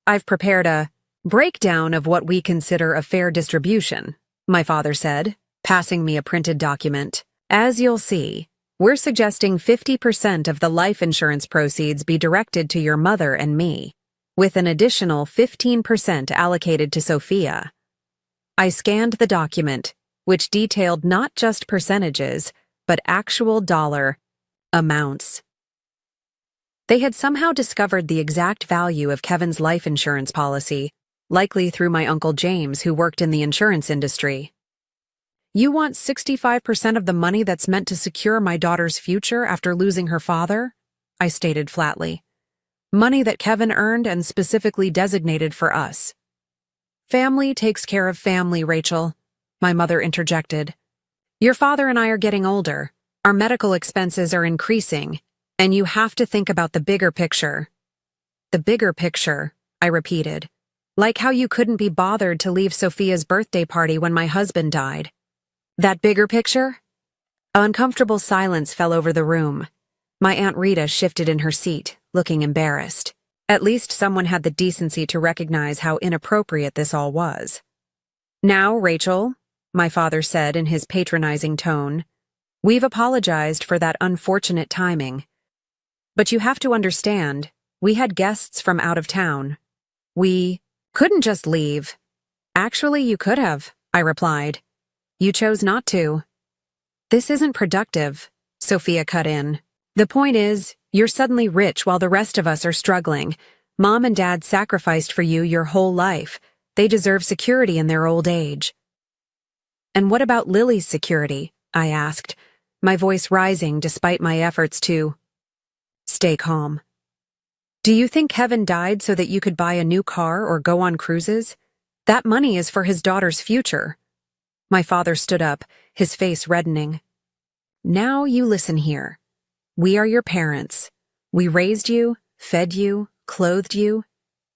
Speaker 1: "I've prepared a breakdown of what we consider a fair distribution," my father said, passing me a printed document. "As you'll see, we're suggesting 50% of the life insurance proceeds be directed to your mother and me, with an additional 15% allocated to Sophia." I scanned the document, which detailed not just percentages, but actual dollar amounts. They had somehow discovered the exact value of Kevin's life insurance policy, likely through my Uncle James, who worked in the insurance industry. "You want 65% of the money that's meant to secure my daughter's future after losing her father?" I stated flatly. "Money that Kevin earned and specifically designated for us." "Family takes care of family, Rachel," my mother interjected. "Your father and I are getting older, our medical expenses are increasing, and you have to think about the bigger picture." "The bigger picture," I repeated, "like how you couldn't be bothered to leave Sophia's birthday party when my husband died." "That bigger picture?" An uncomfortable silence fell over the room. My Aunt Rita shifted in her seat, looking embarrassed. At least someone had the decency to recognize how inappropriate this all was. "Now, Rachel," my father said in his patronizing tone, "we've apologized for that unfortunate timing. But you have to understand, we had guests from out of town. We couldn't just leave." "Actually, you could have," I replied. "You chose not to." "This isn't productive," Sophia cut in. "The point is, you're suddenly rich while the rest of us are struggling. Mom and Dad sacrificed for you your whole life. They deserve security in their old age." "And what about Lily's security?" I asked, my voice rising despite my efforts to stay calm. "Do you think Kevin died so that you could buy a new car or go on cruises? That money is for his daughter's future." My father stood up, his face reddening. "Now you listen here. We are your parents. We raised you, fed you, clothed you.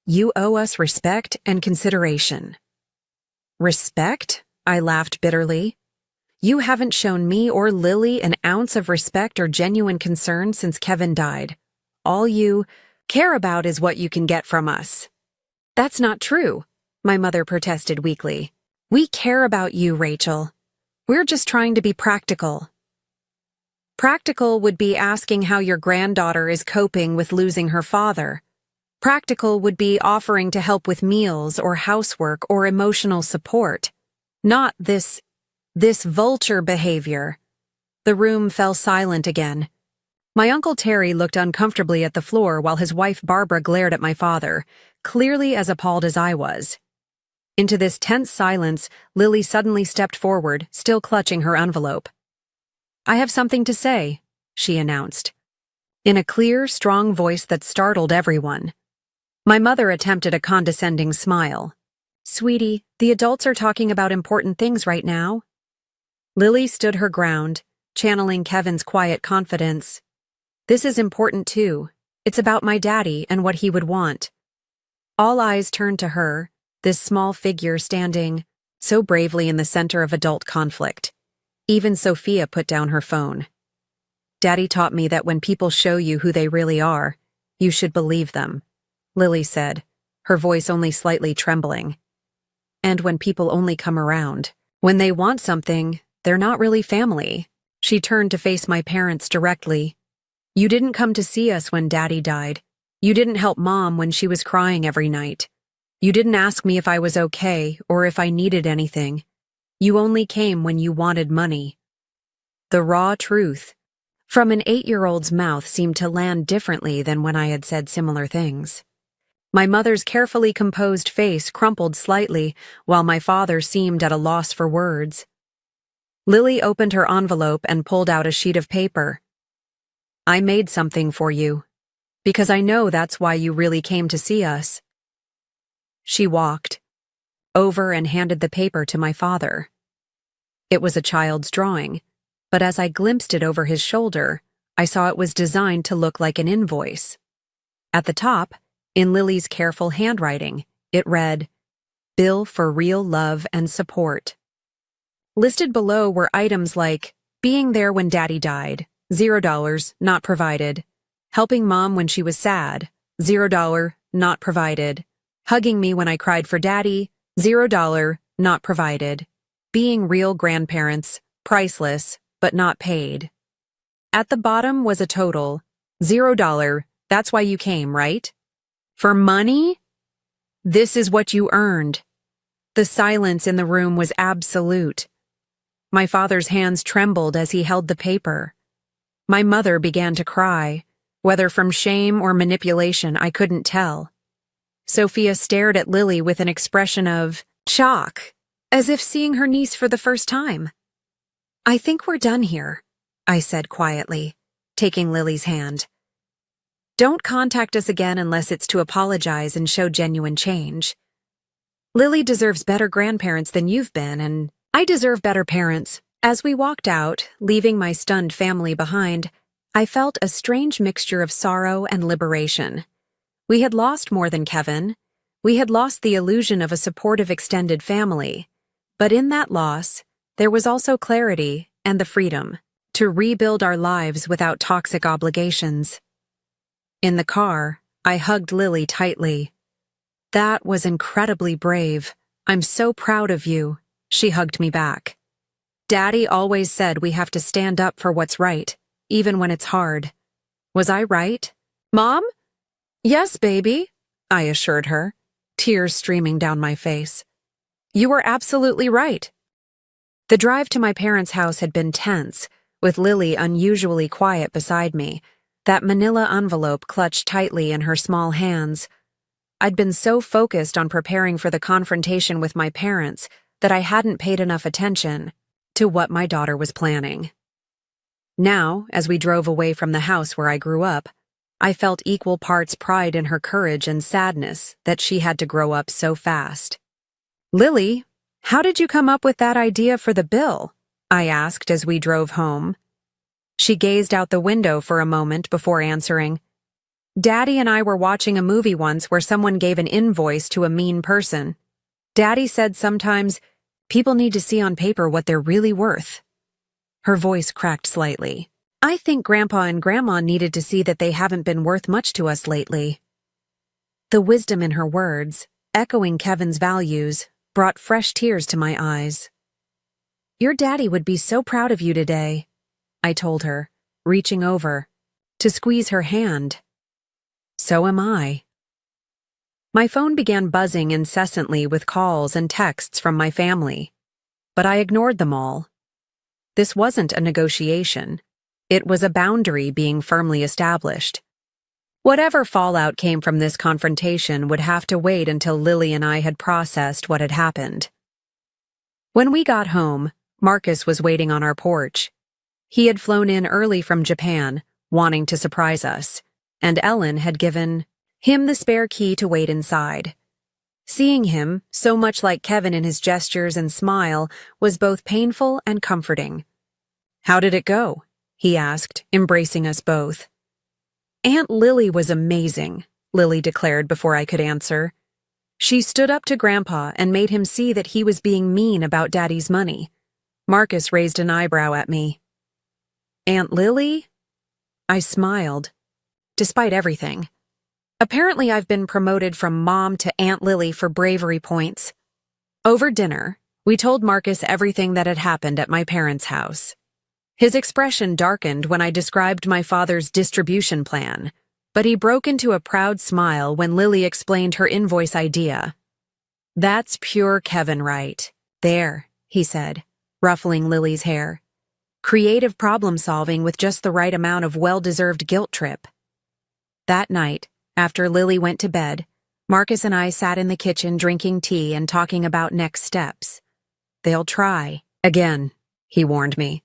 Speaker 1: You owe us respect and consideration." "Respect?" I laughed bitterly. "You haven't shown me or Lily an ounce of respect or genuine concern since Kevin died. All you care about is what you can get from us." "That's not true," my mother protested weakly. "We care about you, Rachel. We're just trying to be practical." "Practical would be asking how your granddaughter is coping with losing her father. Practical would be offering to help with meals or housework or emotional support. Not this vulture behavior." The room fell silent again. My Uncle Terry looked uncomfortably at the floor while his wife Barbara glared at my father, clearly as appalled as I was. Into this tense silence, Lily suddenly stepped forward, still clutching her envelope. "I have something to say," she announced, in a clear, strong voice that startled everyone. My mother attempted a condescending smile. "Sweetie, the adults are talking about important things right now." Lily stood her ground, channeling Kevin's quiet confidence. "This is important too. It's about my daddy and what he would want." All eyes turned to her, this small figure standing so bravely in the center of adult conflict. Even Sophia put down her phone. "Daddy taught me that when people show you who they really are, you should believe them," Lily said, her voice only slightly trembling. "And when people only come around, when they want something, they're not really family." She turned to face my parents directly. "You didn't come to see us when Daddy died. You didn't help Mom when she was crying every night. You didn't ask me if I was okay or if I needed anything. You only came when you wanted money." The raw truth from an 8-year-old's mouth seemed to land differently than when I had said similar things. My mother's carefully composed face crumpled slightly, while my father seemed at a loss for words. Lily opened her envelope and pulled out a sheet of paper. "I made something for you, because I know that's why you really came to see us." She walked over and handed the paper to my father. It was a child's drawing, but as I glimpsed it over his shoulder, I saw it was designed to look like an invoice. At the top, in Lily's careful handwriting, it read, "Bill for real love and support." Listed below were items like being there when Daddy died, $0, not provided; helping Mom when she was sad, $0, not provided; hugging me when I cried for Daddy, $0, not provided; being real grandparents, priceless, but not paid. At the bottom was a total, $0, that's why you came, right? For money? This is what you earned. The silence in the room was absolute. My father's hands trembled as he held the paper. My mother began to cry, whether from shame or manipulation I couldn't tell. Sophia stared at Lily with an expression of shock, as if seeing her niece for the first time. "I think we're done here," I said quietly, taking Lily's hand. "Don't contact us again unless it's to apologize and show genuine change. Lily deserves better grandparents than you've been, and I deserve better parents." As we walked out, leaving my stunned family behind, I felt a strange mixture of sorrow and liberation. We had lost more than Kevin. We had lost the illusion of a supportive extended family. But in that loss, there was also clarity and the freedom to rebuild our lives without toxic obligations. In the car, I hugged Lily tightly. That was incredibly brave. I'm so proud of you. She hugged me back. Daddy always said we have to stand up for what's right, even when it's hard. Was I right? Mom? Yes, baby, I assured her, tears streaming down my face. You were absolutely right. The drive to my parents' house had been tense, with Lily unusually quiet beside me, that manila envelope clutched tightly in her small hands. I'd been so focused on preparing for the confrontation with my parents that I hadn't paid enough attention to what my daughter was planning. Now, as we drove away from the house where I grew up, I felt equal parts pride in her courage and sadness that she had to grow up so fast. Lily, how did you come up with that idea for the bill? I asked as we drove home. She gazed out the window for a moment before answering. Daddy and I were watching a movie once where someone gave an invoice to a mean person. Daddy said sometimes people need to see on paper what they're really worth. Her voice cracked slightly. I think Grandpa and Grandma needed to see that they haven't been worth much to us lately. The wisdom in her words, echoing Kevin's values, brought fresh tears to my eyes. Your daddy would be so proud of you today, I told her, reaching over to squeeze her hand. So am I. My phone began buzzing incessantly with calls and texts from my family, but I ignored them all. This wasn't a negotiation. It was a boundary being firmly established. Whatever fallout came from this confrontation would have to wait until Lily and I had processed what had happened. When we got home, Marcus was waiting on our porch. He had flown in early from Japan, wanting to surprise us, and Ellen had given him the spare key to wait inside. Seeing him, so much like Kevin in his gestures and smile, was both painful and comforting. How did it go? He asked, embracing us both. Aunt Lily was amazing, Lily declared before I could answer. She stood up to Grandpa and made him see that he was being mean about Daddy's money. Marcus raised an eyebrow at me. Aunt Lily? I smiled. Despite everything. Apparently I've been promoted from Mom to Aunt Lily for bravery points. Over dinner, we told Marcus everything that had happened at my parents' house. His expression darkened when I described my father's distribution plan, but he broke into a proud smile when Lily explained her invoice idea. That's pure Kevin right. There, he said, ruffling Lily's hair. Creative problem-solving with just the right amount of well-deserved guilt trip. That night, after Lily went to bed, Marcus and I sat in the kitchen drinking tea and talking about next steps. They'll try. Again, he warned me.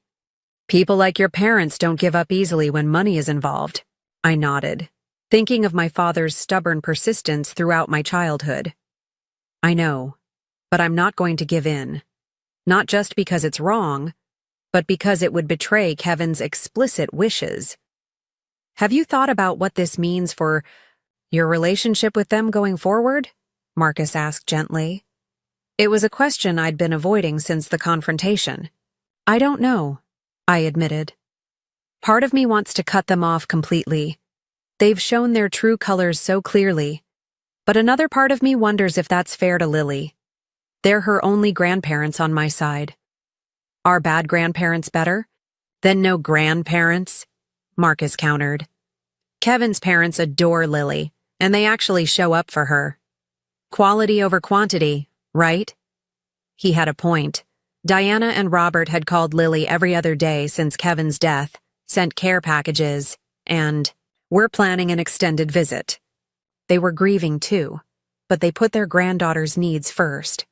Speaker 1: People like your parents don't give up easily when money is involved. I nodded, thinking of my father's stubborn persistence throughout my childhood. I know, but I'm not going to give in. Not just because it's wrong, but because it would betray Kevin's explicit wishes. Have you thought about what this means for your relationship with them going forward? Marcus asked gently. It was a question I'd been avoiding since the confrontation. I don't know, I admitted. Part of me wants to cut them off completely. They've shown their true colors so clearly. But another part of me wonders if that's fair to Lily. They're her only grandparents on my side. Are bad grandparents better? Then no grandparents? Marcus countered. Kevin's parents adore Lily, and they actually show up for her. Quality over quantity, right? He had a point. Diana and Robert had called Lily every other day since Kevin's death, sent care packages, and we're planning an extended visit. They were grieving too, but they put their granddaughter's needs first.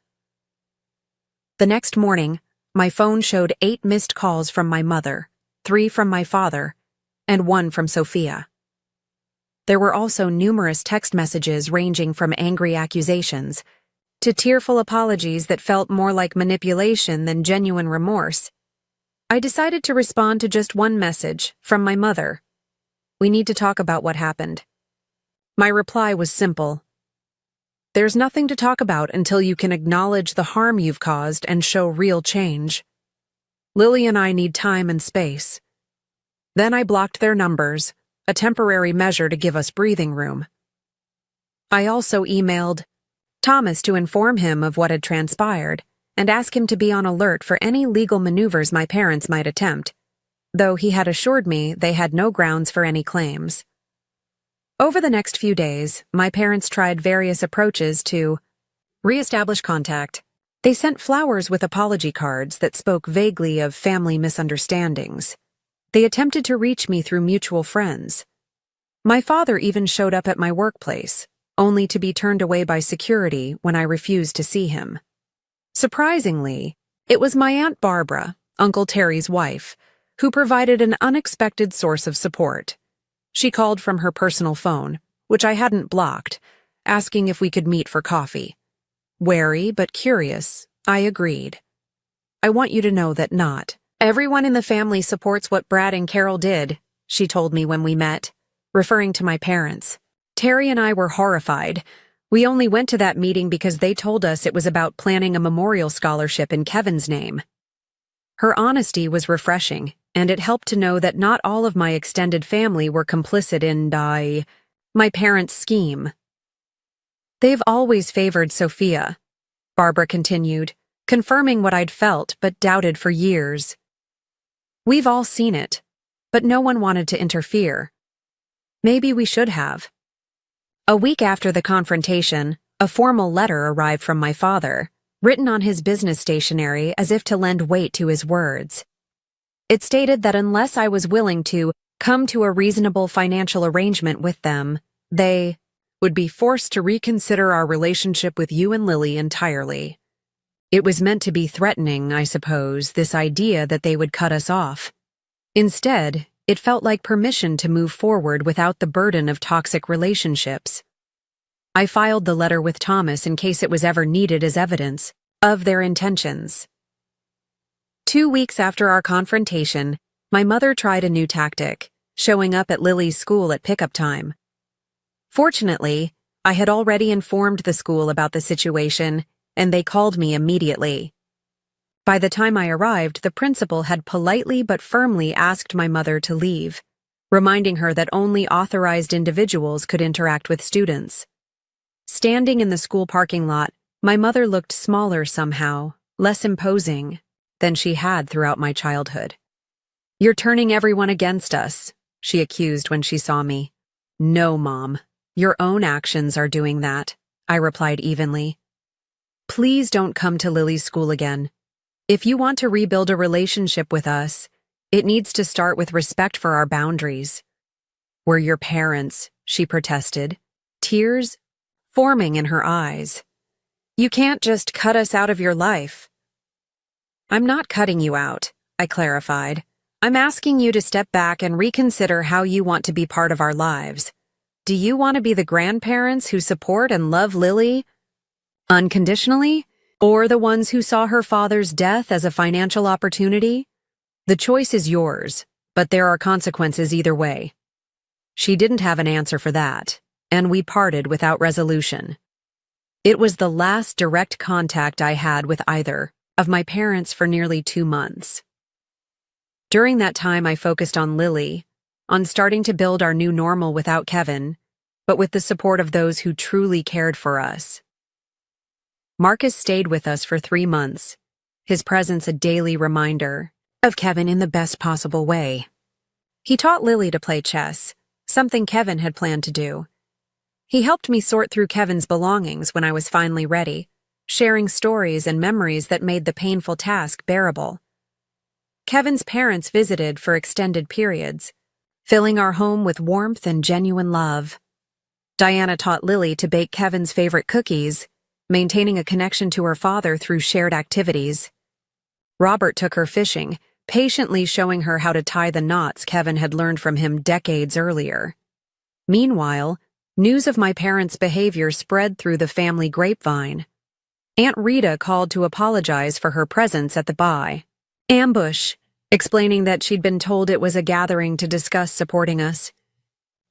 Speaker 1: The next morning, my phone showed 8 missed calls from my mother, 3 from my father, and 1 from Sophia. There were also numerous text messages ranging from angry accusations to tearful apologies that felt more like manipulation than genuine remorse. I decided to respond to just one message from my mother. We need to talk about what happened. My reply was simple. There's nothing to talk about until you can acknowledge the harm you've caused and show real change. Lily and I need time and space. Then I blocked their numbers, a temporary measure to give us breathing room. I also emailed Thomas to inform him of what had transpired and ask him to be on alert for any legal maneuvers my parents might attempt, though he had assured me they had no grounds for any claims. Over the next few days, my parents tried various approaches to re-establish contact. They sent flowers with apology cards that spoke vaguely of family misunderstandings. They attempted to reach me through mutual friends. My father even showed up at my workplace, only to be turned away by security when I refused to see him. Surprisingly, it was my Aunt Barbara, Uncle Terry's wife, who provided an unexpected source of support. She called from her personal phone, which I hadn't blocked, asking if we could meet for coffee. Wary but curious, I agreed. I want you to know that not everyone in the family supports what Brad and Carol did, she told me when we met, referring to my parents. Terry and I were horrified. We only went to that meeting because they told us it was about planning a memorial scholarship in Kevin's name. Her honesty was refreshing, and it helped to know that not all of my extended family were complicit in my parents' scheme. They've always favored Sophia, Barbara continued, confirming what I'd felt but doubted for years. We've all seen it, but no one wanted to interfere. Maybe we should have. A week after the confrontation, a formal letter arrived from my father, written on his business stationery as if to lend weight to his words. It stated that unless I was willing to come to a reasonable financial arrangement with them, they would be forced to reconsider our relationship with you and Lily entirely. It was meant to be threatening, I suppose, this idea that they would cut us off. Instead, it felt like permission to move forward without the burden of toxic relationships. I filed the letter with Thomas in case it was ever needed as evidence of their intentions. 2 weeks after our confrontation, my mother tried a new tactic, showing up at Lily's school at pickup time. Fortunately, I had already informed the school about the situation, and they called me immediately. By the time I arrived, the principal had politely but firmly asked my mother to leave, reminding her that only authorized individuals could interact with students. Standing in the school parking lot, my mother looked smaller somehow, less imposing than she had throughout my childhood. "You're turning everyone against us," she accused when she saw me. "No, Mom. Your own actions are doing that," I replied evenly. "Please don't come to Lily's school again. If you want to rebuild a relationship with us, it needs to start with respect for our boundaries." "We're your parents," she protested, tears forming in her eyes. "You can't just cut us out of your life." "I'm not cutting you out," I clarified. "I'm asking you to step back and reconsider how you want to be part of our lives. Do you want to be the grandparents who support and love Lily unconditionally, or the ones who saw her father's death as a financial opportunity? The choice is yours, but there are consequences either way." She didn't have an answer for that, and we parted without resolution. It was the last direct contact I had with either of my parents for nearly 2 months. During that time, I focused on Lily, on starting to build our new normal without Kevin, but with the support of those who truly cared for us. Marcus stayed with us for 3 months, his presence a daily reminder of Kevin in the best possible way. He taught Lily to play chess, something Kevin had planned to do. He helped me sort through Kevin's belongings when I was finally ready, sharing stories and memories that made the painful task bearable. Kevin's parents visited for extended periods, filling our home with warmth and genuine love. Diana taught Lily to bake Kevin's favorite cookies, maintaining a connection to her father through shared activities. Robert took her fishing, patiently showing her how to tie the knots Kevin had learned from him decades earlier. Meanwhile, news of my parents' behavior spread through the family grapevine. Aunt Rita called to apologize for her presence at the ambush, explaining that she'd been told it was a gathering to discuss supporting us.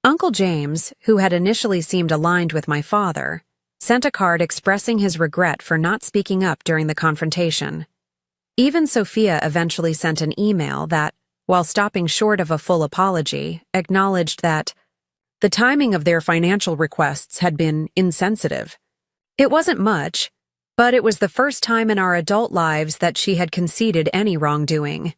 Speaker 1: Uncle James, who had initially seemed aligned with my father, sent a card expressing his regret for not speaking up during the confrontation. Even Sophia eventually sent an email that, while stopping short of a full apology, acknowledged that The timing of their financial requests had been insensitive. It wasn't much, but it was the first time in our adult lives that she had conceded any wrongdoing.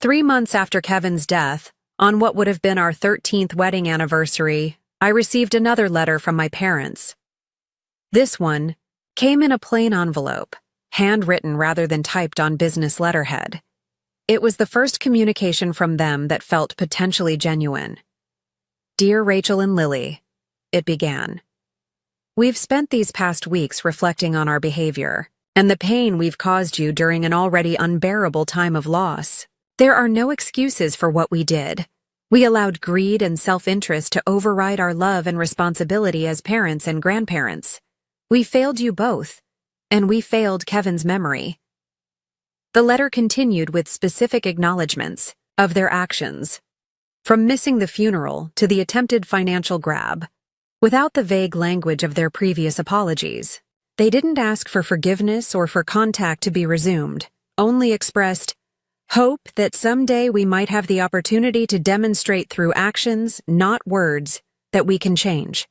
Speaker 1: 3 months after Kevin's death, on what would have been our 13th wedding anniversary, I received another letter from my parents. This one came in a plain envelope, handwritten rather than typed on business letterhead. It was the first communication from them that felt potentially genuine. "Dear Rachel and Lily," it began. "We've spent these past weeks reflecting on our behavior and the pain we've caused you during an already unbearable time of loss. There are no excuses for what we did. We allowed greed and self-interest to override our love and responsibility as parents and grandparents. We failed you both, and we failed Kevin's memory." The letter continued with specific acknowledgments of their actions, from missing the funeral to the attempted financial grab, without the vague language of their previous apologies. They didn't ask for forgiveness or for contact to be resumed, only expressed hope that someday we might have the opportunity to demonstrate through actions, not words, that we can change.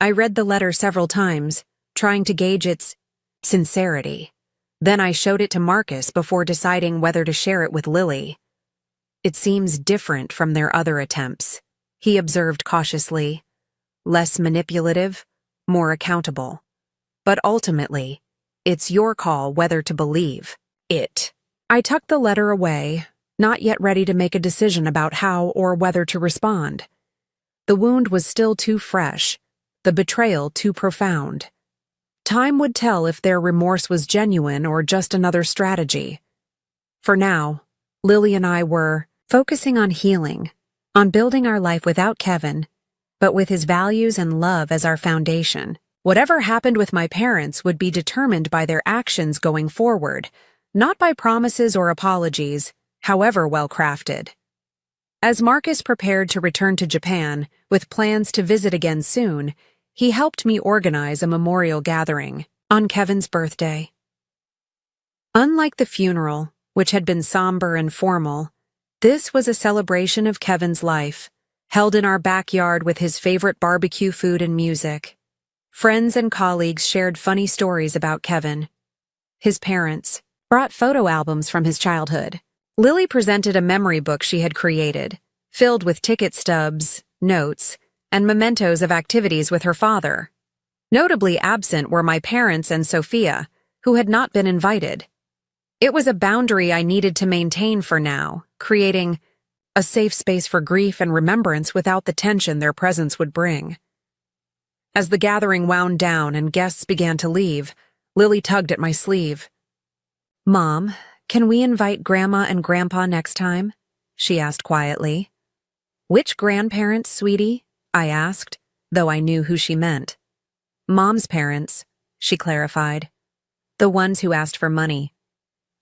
Speaker 1: I read the letter several times, trying to gauge its sincerity. Then I showed it to Marcus before deciding whether to share it with Lily. "It seems different from their other attempts," he observed cautiously. "Less manipulative, more accountable. But ultimately, it's your call whether to believe it." I tucked the letter away, not yet ready to make a decision about how or whether to respond. The wound was still too fresh, the betrayal too profound. Time would tell if their remorse was genuine or just another strategy. For now, Lily and I were focusing on healing, on building our life without Kevin, but with his values and love as our foundation. Whatever happened with my parents would be determined by their actions going forward, not by promises or apologies, however well-crafted. As Marcus prepared to return to Japan, with plans to visit again soon, he helped me organize a memorial gathering on Kevin's birthday. Unlike the funeral, which had been somber and formal, this was a celebration of Kevin's life, held in our backyard with his favorite barbecue food and music. Friends and colleagues shared funny stories about Kevin. His parents brought photo albums from his childhood. Lily presented a memory book she had created, filled with ticket stubs, notes, and mementos of activities with her father. Notably absent were my parents and Sophia, who had not been invited. It was a boundary I needed to maintain for now, creating a safe space for grief and remembrance without the tension their presence would bring. As the gathering wound down and guests began to leave, Lily tugged at my sleeve. "Mom, can we invite Grandma and Grandpa next time?" she asked quietly. "Which grandparents, sweetie?" I asked, though I knew who she meant. "Mom's parents," she clarified. "The ones who asked for money.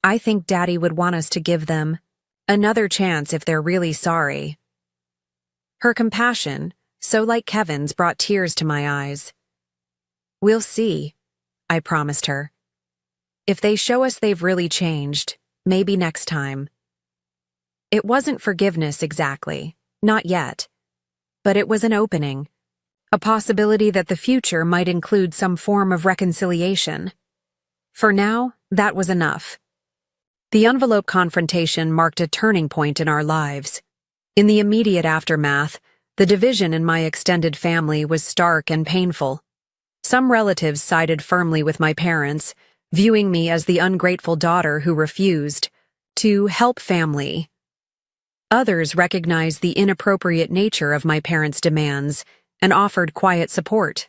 Speaker 1: I think Daddy would want us to give them another chance if they're really sorry." Her compassion, so like Kevin's, brought tears to my eyes. "We'll see," I promised her. "If they show us they've really changed, maybe next time." It wasn't forgiveness exactly, not yet. But it was an opening, a possibility that the future might include some form of reconciliation. For now, that was enough. The envelope confrontation marked a turning point in our lives. In the immediate aftermath, the division in my extended family was stark and painful. Some relatives sided firmly with my parents, viewing me as the ungrateful daughter who refused to help family. Others recognized the inappropriate nature of my parents' demands and offered quiet support.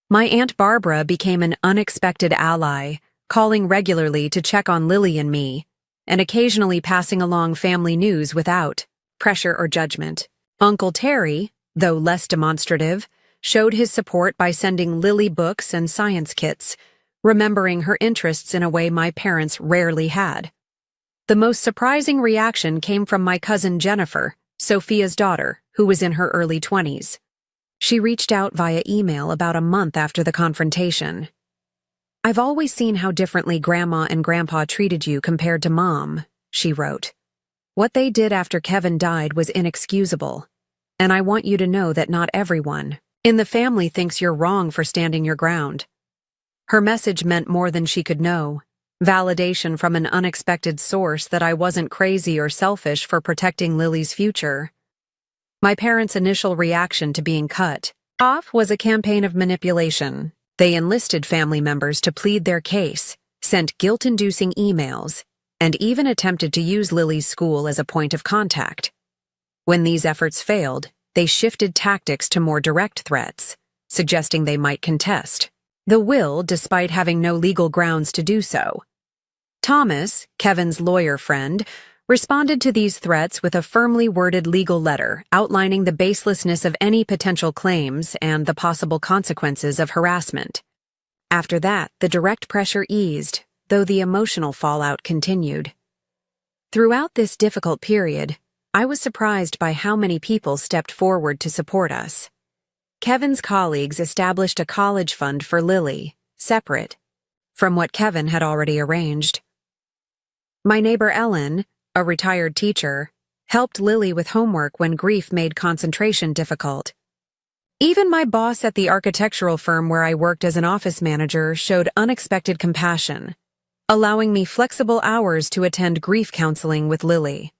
Speaker 1: My Aunt Barbara became an unexpected ally, calling regularly to check on Lily and me, and occasionally passing along family news without pressure or judgment. Uncle Terry, though less demonstrative, showed his support by sending Lily books and science kits, remembering her interests in a way my parents rarely had. The most surprising reaction came from my cousin Jennifer, Sophia's daughter, who was in her early 20s. She reached out via email about a month after the confrontation. "I've always seen how differently Grandma and Grandpa treated you compared to Mom," she wrote. "What they did after Kevin died was inexcusable. and I want you to know that not everyone in the family thinks you're wrong for standing your ground." Her message meant more than she could know. Validation from an unexpected source that I wasn't crazy or selfish for protecting Lily's future. My parents' initial reaction to being cut off was a campaign of manipulation. They enlisted family members to plead their case, sent guilt-inducing emails, and even attempted to use Lily's school as a point of contact. When these efforts failed, they shifted tactics to more direct threats, suggesting they might contest the will despite having no legal grounds to do so. Thomas, Kevin's lawyer friend, responded to these threats with a firmly worded legal letter outlining the baselessness of any potential claims and the possible consequences of harassment. After that, the direct pressure eased, though the emotional fallout continued. Throughout this difficult period, I was surprised by how many people stepped forward to support us. Kevin's colleagues established a college fund for Lily, separate from what Kevin had already arranged. My neighbor Ellen, a retired teacher, helped Lily with homework when grief made concentration difficult. Even my boss at the architectural firm where I worked as an office manager showed unexpected compassion, allowing me flexible hours to attend grief counseling with Lily.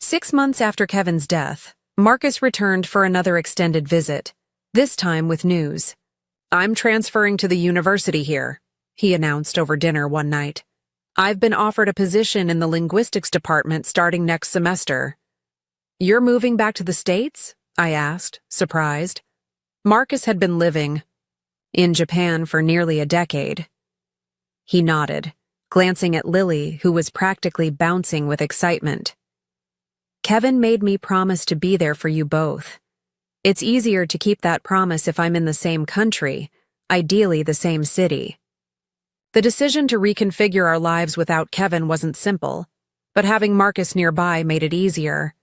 Speaker 1: 6 months after Kevin's death, Marcus returned for another extended visit, this time with news. "I'm transferring to the university here," he announced over dinner one night. "I've been offered a position in the linguistics department starting next semester." "You're moving back to the States?" I asked, surprised. Marcus had been living in Japan for nearly a decade. He nodded, glancing at Lily, who was practically bouncing with excitement. "Kevin made me promise to be there for you both. It's easier to keep that promise if I'm in the same country, ideally the same city." The decision to reconfigure our lives without Kevin wasn't simple, but having Marcus nearby made it easier.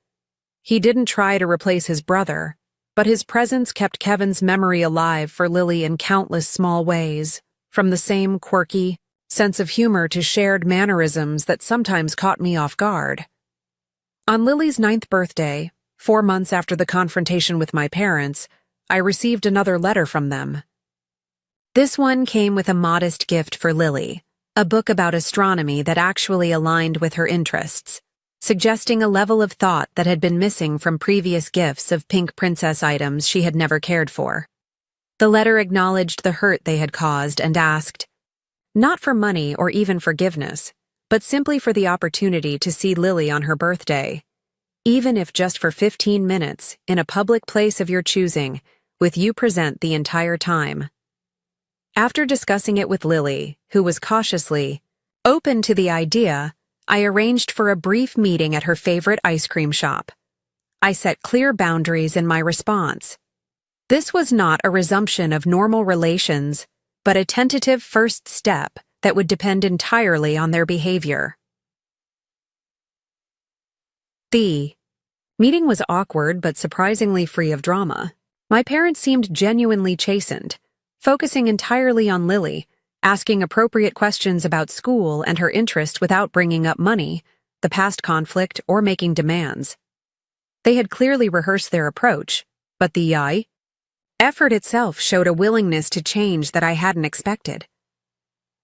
Speaker 1: He didn't try to replace his brother, but his presence kept Kevin's memory alive for Lily in countless small ways, from the same quirky sense of humor to shared mannerisms that sometimes caught me off guard. On Lily's 9th birthday, 4 months after the confrontation with my parents, I received another letter from them. This one came with a modest gift for Lily, a book about astronomy that actually aligned with her interests, suggesting a level of thought that had been missing from previous gifts of pink princess items she had never cared for. The letter acknowledged the hurt they had caused and asked, not for money or even forgiveness, but simply for the opportunity to see Lily on her birthday, even if just for 15 minutes in a public place of your choosing, with you present the entire time. After discussing it with Lily, who was cautiously open to the idea, I arranged for a brief meeting at her favorite ice cream shop. I set clear boundaries in my response. This was not a resumption of normal relations, but a tentative first step that would depend entirely on their behavior. The meeting was awkward but surprisingly free of drama. My parents seemed genuinely chastened, focusing entirely on Lily, asking appropriate questions about school and her interest without bringing up money, the past conflict, or making demands. They had clearly rehearsed their approach, but the effort itself showed a willingness to change that I hadn't expected.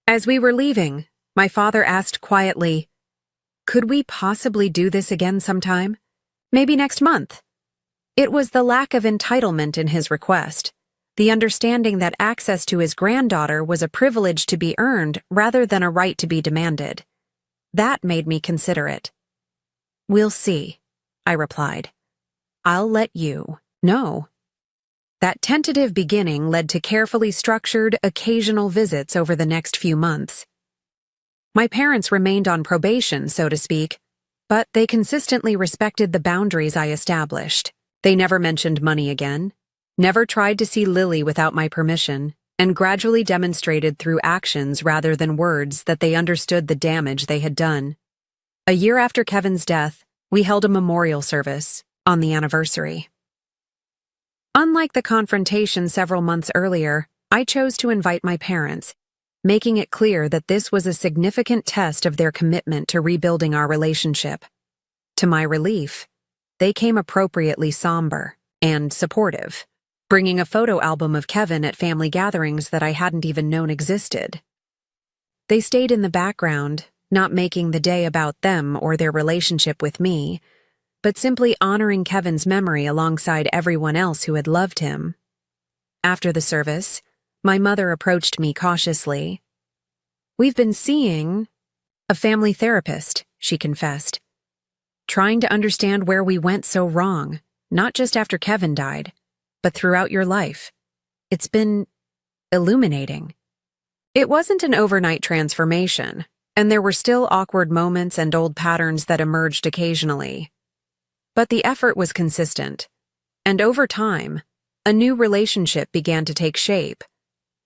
Speaker 1: As we were leaving, my father asked quietly, "Could we possibly do this again sometime? Maybe next month?" It was the lack of entitlement in his request, the understanding that access to his granddaughter was a privilege to be earned rather than a right to be demanded. That made me consider it. "We'll see," I replied. "I'll let you know." That tentative beginning led to carefully structured, occasional visits over the next few months. My parents remained on probation, so to speak, but they consistently respected the boundaries I established. They never mentioned money again, never tried to see Lily without my permission, and gradually demonstrated through actions rather than words that they understood the damage they had done. A year after Kevin's death, we held a memorial service on the anniversary. Unlike the confrontation several months earlier, I chose to invite my parents, making it clear that this was a significant test of their commitment to rebuilding our relationship. To my relief, they came appropriately somber and supportive, bringing a photo album of Kevin at family gatherings that I hadn't even known existed. They stayed in the background, not making the day about them or their relationship with me, but simply honoring Kevin's memory alongside everyone else who had loved him. After the service, my mother approached me cautiously. "We've been seeing a family therapist," she confessed, "trying to understand where we went so wrong, not just after Kevin died, but throughout your life. It's been illuminating." It wasn't an overnight transformation, and there were still awkward moments and old patterns that emerged occasionally. But the effort was consistent, and over time, a new relationship began to take shape,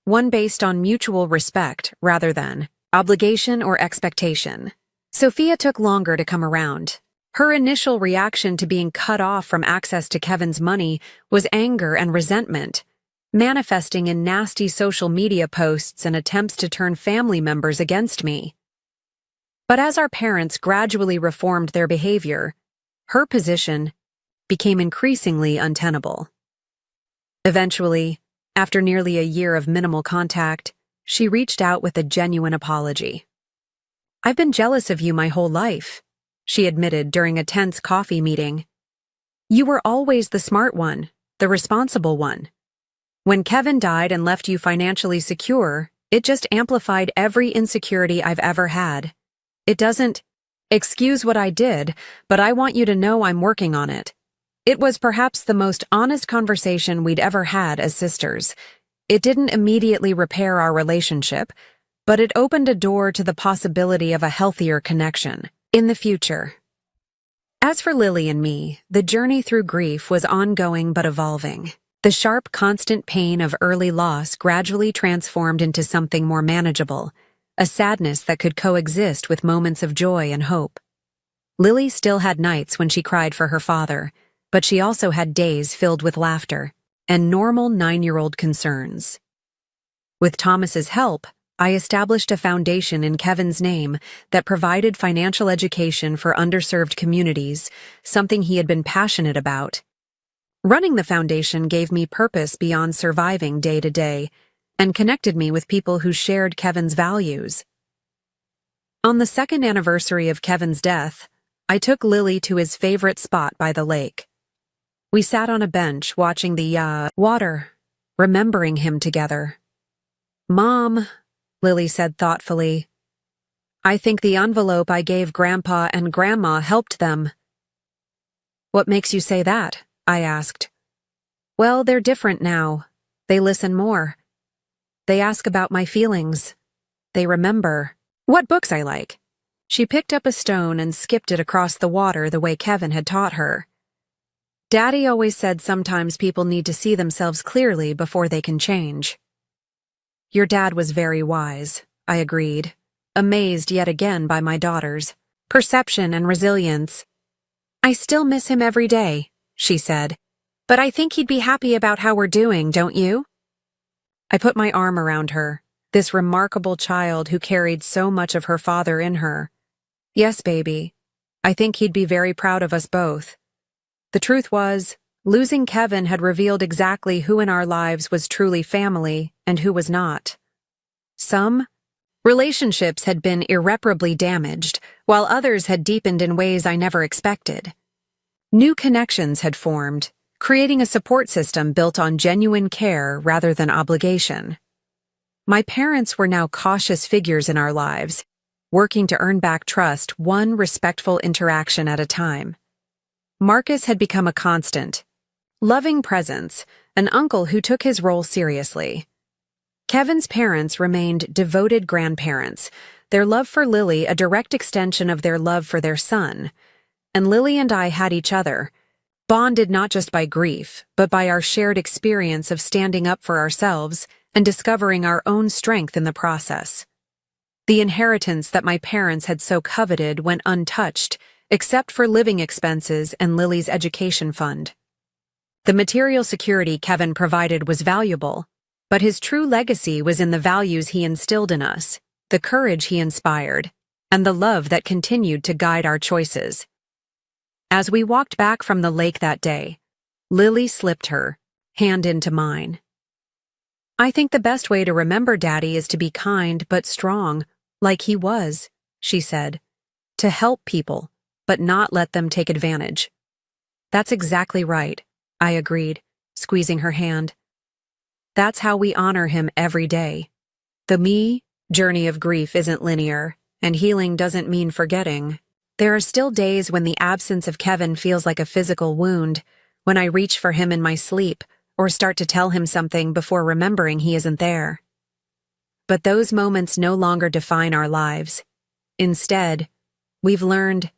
Speaker 1: one based on mutual respect rather than obligation or expectation. Sophia took longer to come around. Her initial reaction to being cut off from access to Kevin's money was anger and resentment, manifesting in nasty social media posts and attempts to turn family members against me. But as our parents gradually reformed their behavior, her position became increasingly untenable. Eventually, after nearly a year of minimal contact, she reached out with a genuine apology. "I've been jealous of you my whole life," she admitted during a tense coffee meeting. "You were always the smart one, the responsible one. When Kevin died and left you financially secure, it just amplified every insecurity I've ever had. It doesn't excuse what I did, but I want you to know I'm working on it." It was perhaps the most honest conversation we'd ever had as sisters. It didn't immediately repair our relationship, but it opened a door to the possibility of a healthier connection in the future. As for Lily and me, the journey through grief was ongoing but evolving. The sharp, constant pain of early loss gradually transformed into something more manageable, a sadness that could coexist with moments of joy and hope. Lily still had nights when she cried for her father, but she also had days filled with laughter and normal 9-year-old concerns. With Thomas's help, I established a foundation in Kevin's name that provided financial education for underserved communities, something he had been passionate about. Running the foundation gave me purpose beyond surviving day to day and connected me with people who shared Kevin's values. On the second anniversary of Kevin's death, I took Lily to his favorite spot by the lake. We sat on a bench watching the water, remembering him together. "Mom," Lily said thoughtfully, "I think the envelope I gave Grandpa and Grandma helped them." "What makes you say that?" I asked. "Well, they're different now. They listen more. They ask about my feelings. They remember what books I like." She picked up a stone and skipped it across the water the way Kevin had taught her. "Daddy always said sometimes people need to see themselves clearly before they can change." "Your dad was very wise," I agreed, amazed yet again by my daughter's perception and resilience. "I still miss him every day," she said, "but I think he'd be happy about how we're doing, don't you?" I put my arm around her, this remarkable child who carried so much of her father in her. "Yes, baby. I think he'd be very proud of us both." The truth was, losing Kevin had revealed exactly who in our lives was truly family and who was not. Some relationships had been irreparably damaged, while others had deepened in ways I never expected. New connections had formed, creating a support system built on genuine care rather than obligation. My parents were now cautious figures in our lives, working to earn back trust one respectful interaction at a time. Marcus had become a constant, loving presence, an uncle who took his role seriously. Kevin's parents remained devoted grandparents, their love for Lily a direct extension of their love for their son. And Lily and I had each other, bonded not just by grief, but by our shared experience of standing up for ourselves and discovering our own strength in the process. The inheritance that my parents had so coveted went untouched, except for living expenses and Lily's education fund. The material security Kevin provided was valuable, but his true legacy was in the values he instilled in us, the courage he inspired, and the love that continued to guide our choices. As we walked back from the lake that day, Lily slipped her hand into mine. "I think the best way to remember Daddy is to be kind but strong, like he was," she said. "To help people, but not let them take advantage." "That's exactly right," I agreed, squeezing her hand. "That's how we honor him every day." The journey of grief isn't linear, and healing doesn't mean forgetting. There are still days when the absence of Kevin feels like a physical wound, when I reach for him in my sleep or start to tell him something before remembering he isn't there. But those moments no longer define our lives. Instead, we've learned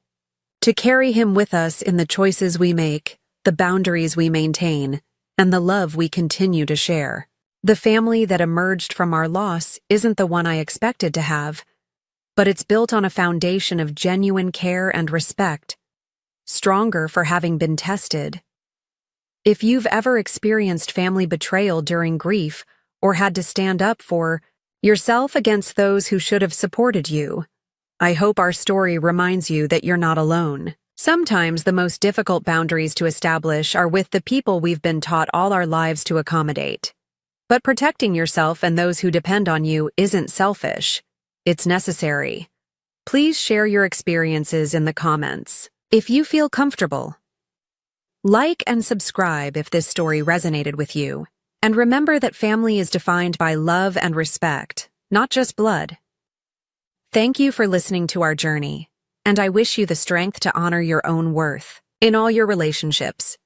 Speaker 1: to carry him with us in the choices we make, the boundaries we maintain, and the love we continue to share. The family that emerged from our loss isn't the one I expected to have, but it's built on a foundation of genuine care and respect, stronger for having been tested. If you've ever experienced family betrayal during grief or had to stand up for yourself against those who should have supported you, I hope our story reminds you that you're not alone. Sometimes the most difficult boundaries to establish are with the people we've been taught all our lives to accommodate. But protecting yourself and those who depend on you isn't selfish. It's necessary. Please share your experiences in the comments. If you feel comfortable, like and subscribe if this story resonated with you. And remember that family is defined by love and respect, not just blood. Thank you for listening to our journey, and I wish you the strength to honor your own worth in all your relationships.